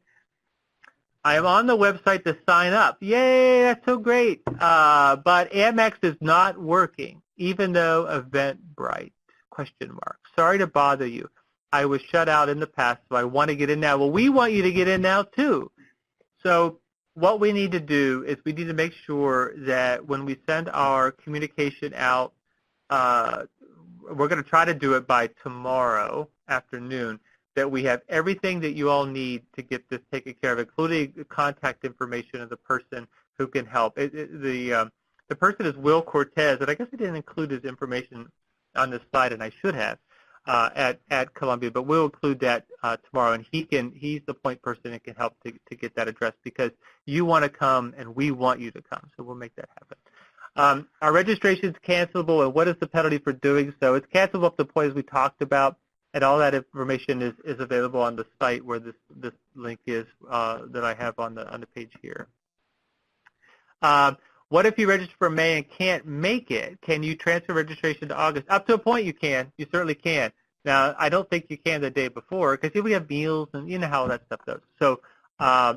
I am on the website to sign up. Yay, that's so great. But Amex is not working, even though Eventbrite, ? Sorry to bother you. I was shut out in the past, so I want to get in now. Well, we want you to get in now, too. So what we need to do is we need to make sure that when we send our communication out, we're going to try to do it by tomorrow afternoon, that we have everything that you all need to get this taken care of, including the contact information of the person who can help. The person is Will Cortez, and I guess I didn't include his information on this slide, and I should have, at Columbia, but we'll include that tomorrow, and he's the point person that can help to get that addressed, because you want to come and we want you to come, so we'll make that happen. Our registration is cancelable, and what is the penalty for doing so? It's cancelable up to the point as we talked about, and all that information is available on the site where this link is that I have on the page here. What if you register for May and can't make it? Can you transfer registration to August? Up to a point you can. You certainly can. Now, I don't think you can the day before, because we have meals and you know how that stuff goes. So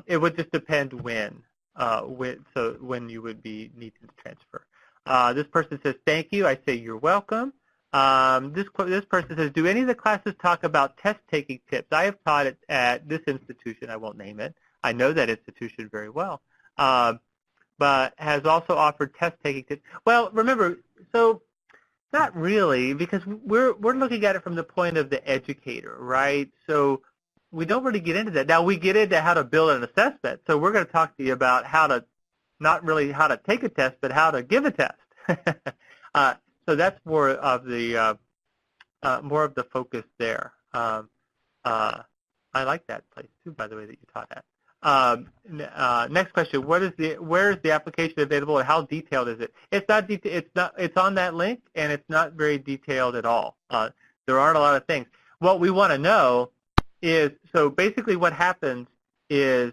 it would just depend when you would be needing to transfer. This person says, thank you. I say, you're welcome. This person says, do any of the classes talk about test-taking tips? I have taught it at this institution. I won't name it. I know that institution very well. But has also offered test-taking tips. Well, remember, so not really, because we're looking at it from the point of the educator, right? So we don't really get into that. Now, we get into how to build an assessment. So we're going to talk to you about how to, not really how to take a test, but how to give a test. So that's more of the focus there. I like that place too, by the way, that you taught at. Next question: where is the application available, and how detailed is it? It's not. It's on that link, and it's not very detailed at all. There aren't a lot of things. What we want to know is, so basically, what happens is,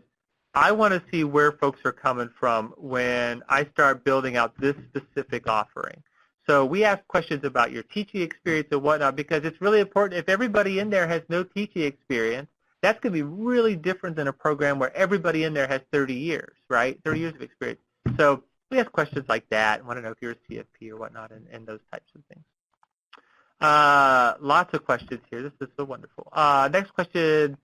I want to see where folks are coming from when I start building out this specific offering. So we ask questions about your teaching experience and whatnot, because it's really important. If everybody in there has no teaching experience, that's going to be really different than a program where everybody in there has 30 years, right? 30 years of experience. So we ask questions like that. I want to know if you're a CFP or whatnot, and those types of things. Lots of questions here. This is so wonderful. Next question.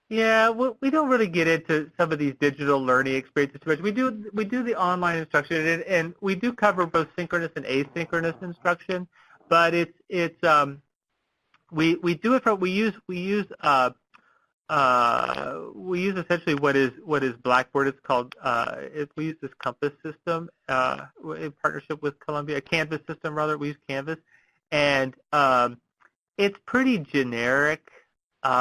Yeah, we don't really get into some of these digital learning experiences too much. We do the online instruction, and we do cover both synchronous and asynchronous instruction, but we do it from we use essentially what is Blackboard. It's called we use this Compass system in partnership with Columbia, a Canvas system rather. We use Canvas, and it's pretty generic.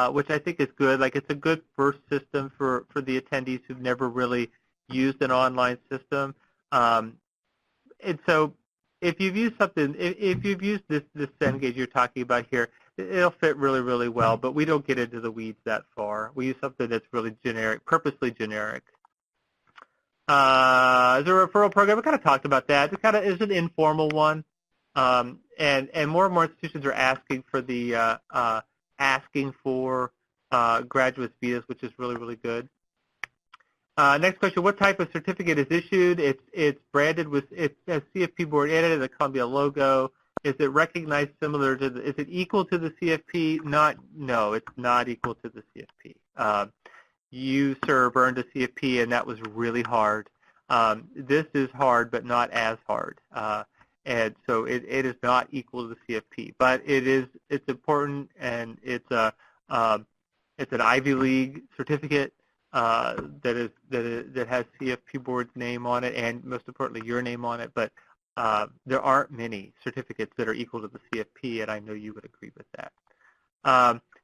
Which I think is good. Like, it's a good first system for the attendees who've never really used an online system. And so if you've used something, if you've used this Cengage you're talking about here, it'll fit really, really well, but we don't get into the weeds that far. We use something that's really generic, purposely generic. Is there a referral program? We kind of talked about that. It kind of is an informal one. And more and more institutions are asking for the graduate visas, which is really, really good. Next question: what type of certificate is issued? It's branded with it has CFP Board in it, the Columbia logo. Is it recognized similar to is it equal to the CFP? No, it's not equal to the CFP. You, sir, earned a CFP, and that was really hard. This is hard, but not as hard. And so it is not equal to the CFP, but it's important, and it's an Ivy League certificate that has CFP Board's name on it, and most importantly your name on it. But there aren't many certificates that are equal to the CFP, and I know you would agree with that.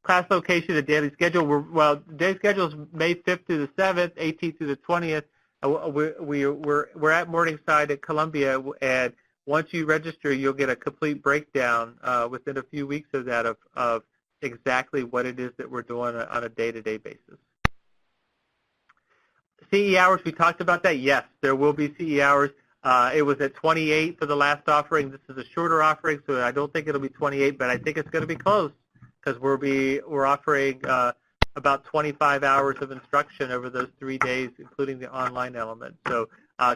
Class location and daily schedule. The daily schedule is May 5th through the 7th, 18th through the 20th. We're at Morningside at Columbia, and once you register, you'll get a complete breakdown within a few weeks of that of exactly what it is that we're doing on a day-to-day basis. CE hours, we talked about that. Yes, there will be CE hours. It was at 28 for the last offering. This is a shorter offering, so I don't think it'll be 28, but I think it's going to be close because we're offering about 25 hours of instruction over those 3 days, including the online element. So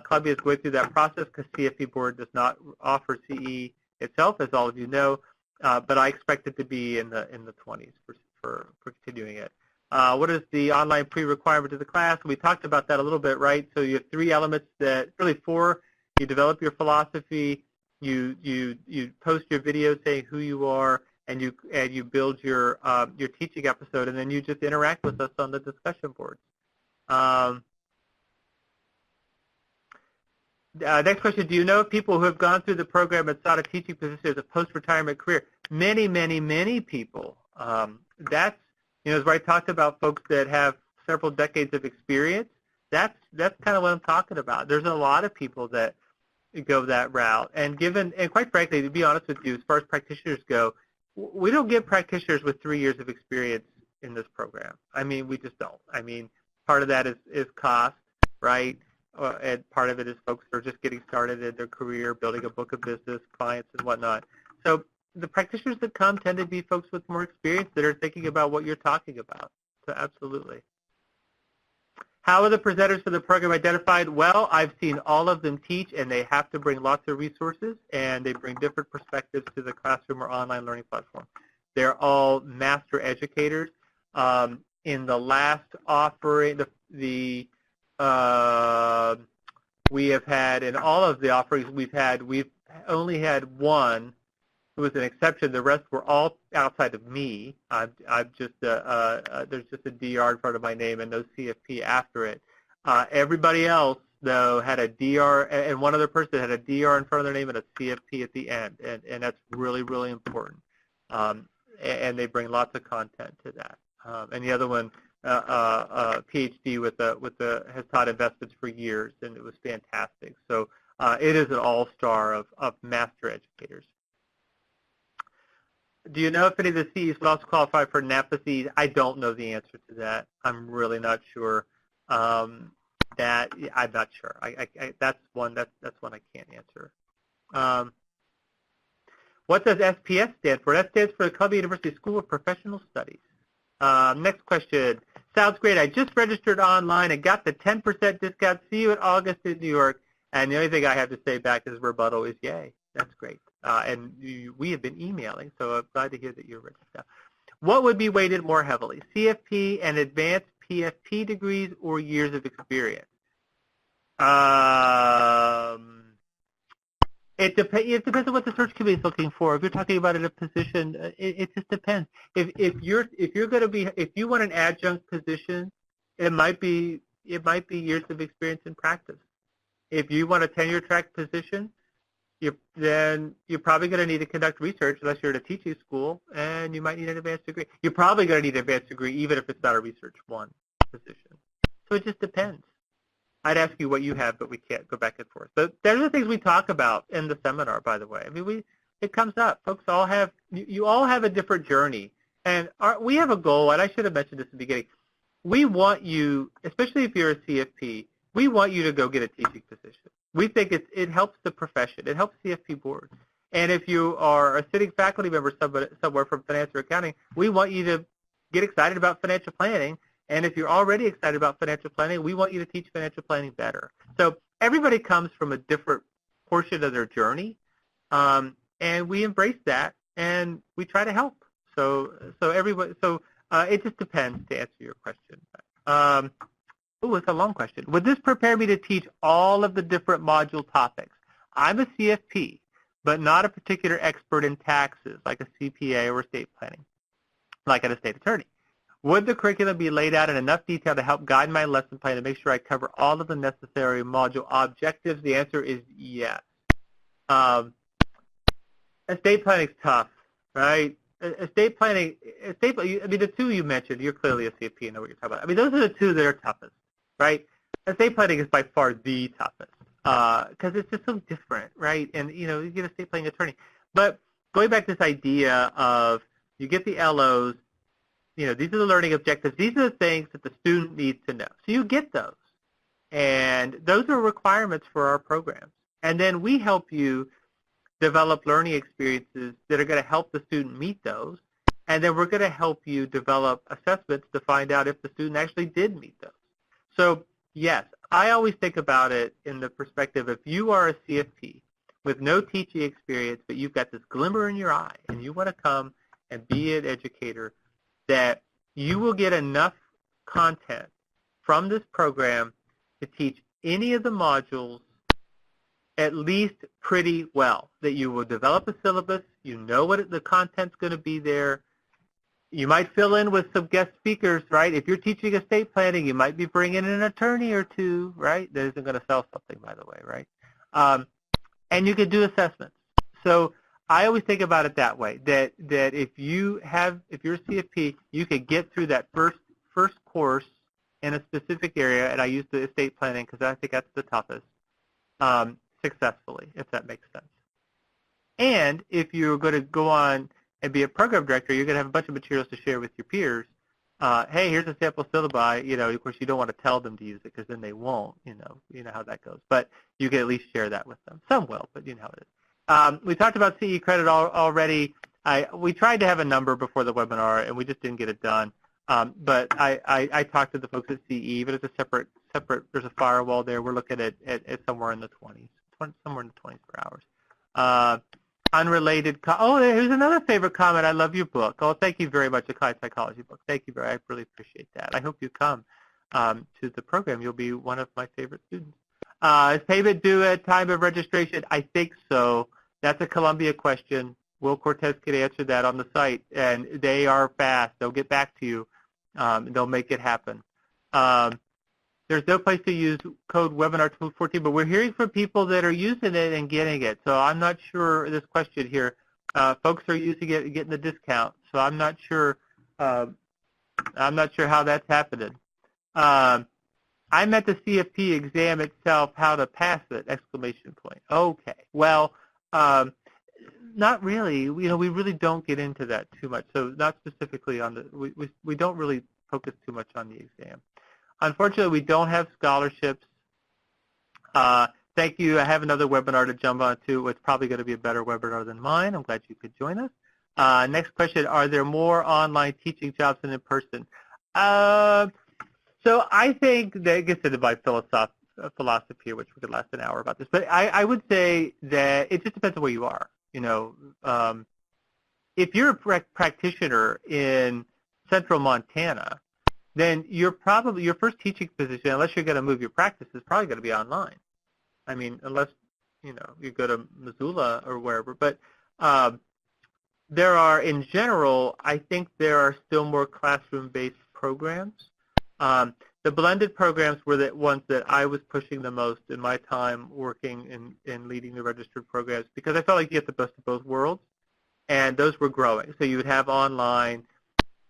Columbia is going through that process because CFP Board does not offer CE itself, as all of you know, but I expect it to be in the 20s for continuing it. What is the online pre-requirement of the class? We talked about that a little bit, right? So you have 3 elements, really 4. You develop your philosophy, you post your video saying who you are, and you build your teaching episode, and then you just interact with us on the discussion boards. Next question, do you know people who have gone through the program and sought a teaching position as a post-retirement career? Many, many, many people. That's, as where I talked about folks that have several decades of experience. That's kind of what I'm talking about. There's a lot of people that go that route. And quite frankly, to be honest with you, as far as practitioners go, we don't get practitioners with 3 years of experience in this program. I mean, we just don't. I mean, part of that is cost, right? And part of it is folks that are just getting started in their career, building a book of business, clients, and whatnot. So the practitioners that come tend to be folks with more experience that are thinking about what you're talking about. So absolutely. How are the presenters for the program identified? Well, I've seen all of them teach, and they have to bring lots of resources, and they bring different perspectives to the classroom or online learning platform. They're all master educators. In the last offering, we have had, in all of the offerings we've only had one. It was an exception. The rest were all outside of me. I'm just there's just a DR in front of my name and no CFP after it. Everybody else, though, had a DR, and one other person had a DR in front of their name and a CFP at the end, and that's really, really important. And they bring lots of content to that. And the other one, PhD has taught investments for years, and it was fantastic. So it is an all-star of master educators. Do you know if any of the CEs would also qualify for NAPA CEs? I don't know the answer to that. I'm really not sure. I'm not sure. That's one I can't answer. What does SPS stand for? That stands for the Columbia University School of Professional Studies. Next question. Sounds great. I just registered online and got the 10% discount. See you in August in New York. And the only thing I have to say back as rebuttal is yay. That's great. And we have been emailing, so I'm glad to hear that you're registered. What would be weighted more heavily, CFP and advanced PFP degrees or years of experience? It depends on what the search committee is looking for. If you're talking about in a position, it just depends. If you want an adjunct position, it might be years of experience in practice. If you want a tenure track position, then you're probably going to need to conduct research unless you're at a teaching school, and you might need an advanced degree. You're probably going to need an advanced degree even if it's not a Research 1 position. So it just depends. I'd ask you what you have, but we can't go back and forth. But those are the things we talk about in the seminar, by the way. I mean, it comes up. Folks all have, you all have a different journey. And we have a goal, and I should have mentioned this at the beginning. We want you, especially if you're a CFP, we want you to go get a teaching position. We think it helps the profession. It helps CFP Board. And if you are a sitting faculty member somewhere from finance or accounting, we want you to get excited about financial planning. And if you're already excited about financial planning, we want you to teach financial planning better. So everybody comes from a different portion of their journey, and we embrace that, and we try to help. So it just depends to answer your question. It's a long question. Would this prepare me to teach all of the different module topics? I'm a CFP, but not a particular expert in taxes, like a CPA or estate planning, like an estate attorney. Would the curriculum be laid out in enough detail to help guide my lesson plan to make sure I cover all of the necessary module objectives? The answer is yes. Um, estate planning is tough, right? Estate planning, I mean, the two you mentioned, you're clearly a CFP, you know what you're talking about. I mean, those are the two that are toughest, right? Estate planning is by far the toughest because it's just so different, right? And, you know, you get a estate planning attorney. But going back to this idea of you get the LOs, you know, these are the learning objectives. These are the things that the student needs to know. So you get those. And those are requirements for our programs. And then we help you develop learning experiences that are going to help the student meet those. And then we're going to help you develop assessments to find out if the student actually did meet those. So, yes, I always think about it in the perspective, if you are a CFP with no teaching experience, but you've got this glimmer in your eye and you want to come and be an educator, that you will get enough content from this program to teach any of the modules at least pretty well, that you will develop a syllabus, you know what the content's going to be there. You might fill in with some guest speakers, right? If you're teaching estate planning, you might be bringing in an attorney or two, right? That isn't going to sell something, by the way, right? And you could do assessments. So I always think about it that way, that if you're a CFP, you could get through that first course in a specific area, and I use the estate planning because I think that's the toughest, successfully, if that makes sense. And if you're going to go on and be a program director, you're going to have a bunch of materials to share with your peers. Hey, here's a sample syllabi. You know, of course, you don't want to tell them to use it because then they won't. You know how that goes. But you can at least share that with them. Some will, but you know how it is. We talked about CE credit already. We tried to have a number before the webinar, and we just didn't get it done. But I talked to the folks at CE, but it's a separate. There's a firewall there. We're looking at somewhere in the 20s, somewhere in the 20s per hours. Unrelated. Here's another favorite comment. I love your book. Oh, thank you very much, the Client Psychology book. Thank you very much. I really appreciate that. I hope you come to the program. You'll be one of my favorite students. Is payment due at time of registration? I think so. That's a Columbia question. Will Cortez can answer that on the site, and they are fast. They'll get back to you. They'll make it happen. There's no place to use code webinar 214, but we're hearing from people that are using it and getting it. So I'm not sure this question here. Folks are using it and getting the discount. So I'm not sure. I'm not sure how that's happening. I'm at the CFP exam itself. How to pass it? Exclamation point. Okay. Well, not really. You know, we really don't get into that too much. So not specifically on the. We don't really focus too much on the exam. Unfortunately, we don't have scholarships. Thank you. I have another webinar to jump on to. It's probably going to be a better webinar than mine. I'm glad you could join us. Next question, are there more online teaching jobs than in person? So I think that gets into my philosophy, which we could last an hour about this. But I would say that it just depends on where you are. You know, if you're a practitioner in central Montana, then your first teaching position, unless you're going to move your practice, is probably going to be online. I mean, unless, you know, you go to Missoula or wherever. But there are, in general, I think there are still more classroom-based programs. The blended programs were the ones that I was pushing the most in my time working in leading the registered programs, because I felt like you get the best of both worlds, and those were growing. So you would have online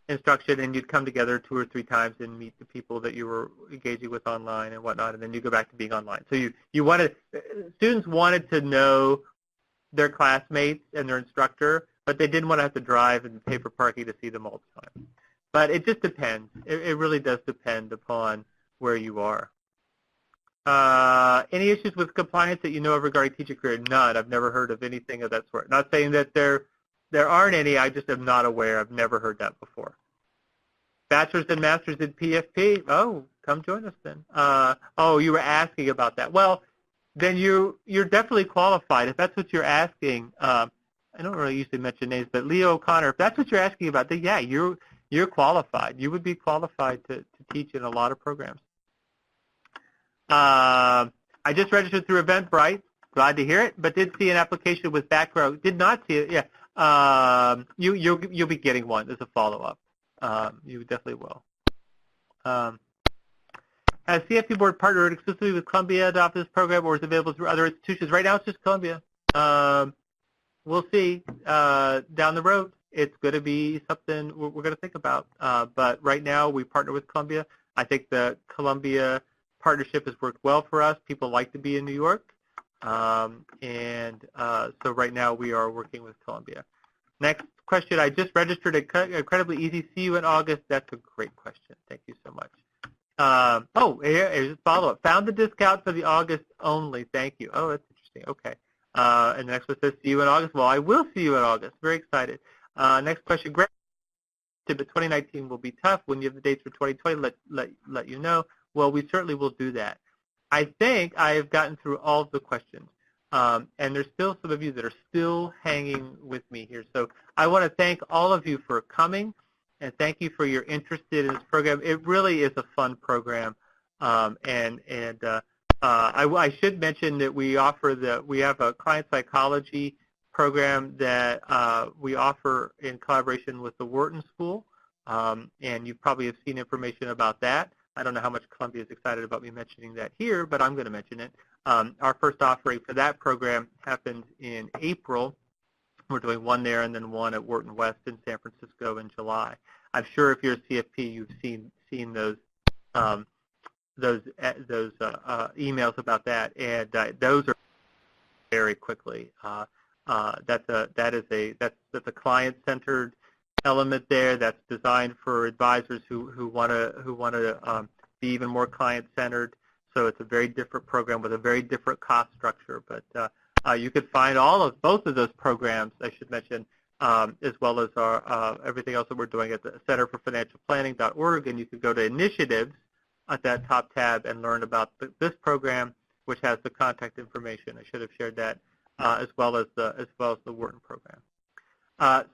instruction, and you'd come together 2 or 3 times and meet the people that you were engaging with online and whatnot, and then you go back to being online. So students wanted to know their classmates and their instructor, but they didn't want to have to drive and pay for parking to see them all the time. But it just depends. It really does depend upon where you are. Any issues with compliance that you know of regarding teacher career? None. I've never heard of anything of that sort. Not saying that there aren't any. I just am not aware. I've never heard that before. Bachelor's and master's in PFP. Oh, come join us then. Oh, you were asking about that. Well, then you're definitely qualified. If that's what you're asking, I don't really usually mention names, but Leo O'Connor, if that's what you're asking about, then yeah, you're qualified. You would be qualified to teach in a lot of programs. I just registered through Eventbrite. Glad to hear it, but did see an application with background. Did not see it. Yeah. You'll be getting one as a follow-up. You definitely will. Has CFP Board partnered exclusively with Columbia to offer this program, or is it available through other institutions? Right now, it's just Columbia. We'll see down the road. It's going to be something we're going to think about. But right now, we partner with Columbia. I think the Columbia partnership has worked well for us. People like to be in New York. So right now, we are working with Columbia. Next question. I just registered incredibly easy. See you in August. That's a great question. Thank you so much. Here's a follow-up. Found the discount for the August only. Thank you. Oh, that's interesting. Okay. And the next one says, see you in August. Well, I will see you in August. Very excited. Next question. Great. But 2019 will be tough. When you have the dates for 2020, let you know. Well, we certainly will do that. I think I have gotten through all of the questions. And there's still some of you that are still hanging with me here. So I want to thank all of you for coming, and thank you for your interest in this program. It really is a fun program. I should mention that we have a client psychology program that we offer in collaboration with the Wharton School, and you probably have seen information about that. I don't know how much Columbia is excited about me mentioning that here, but I'm going to mention it. Our first offering for that program happened in April. We're doing one there and then one at Wharton West in San Francisco in July. I'm sure if you're a CFP, you've seen those emails about that, and those are very quickly. That's a client-centered element there. That's designed for advisors who want to be even more client-centered. So it's a very different program with a very different cost structure. But you could find both of those programs, I should mention, as well as our everything else that we're doing at the centerforfinancialplanning.org, and you could go to initiatives at that top tab and learn about this program, which has the contact information. I should have shared that, as well as the Wharton program.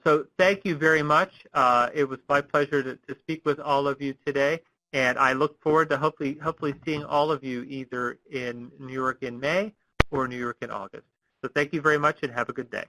So thank you very much. It was my pleasure to speak with all of you today, and I look forward to hopefully seeing all of you either in New York in May or New York in August. So thank you very much, and have a good day.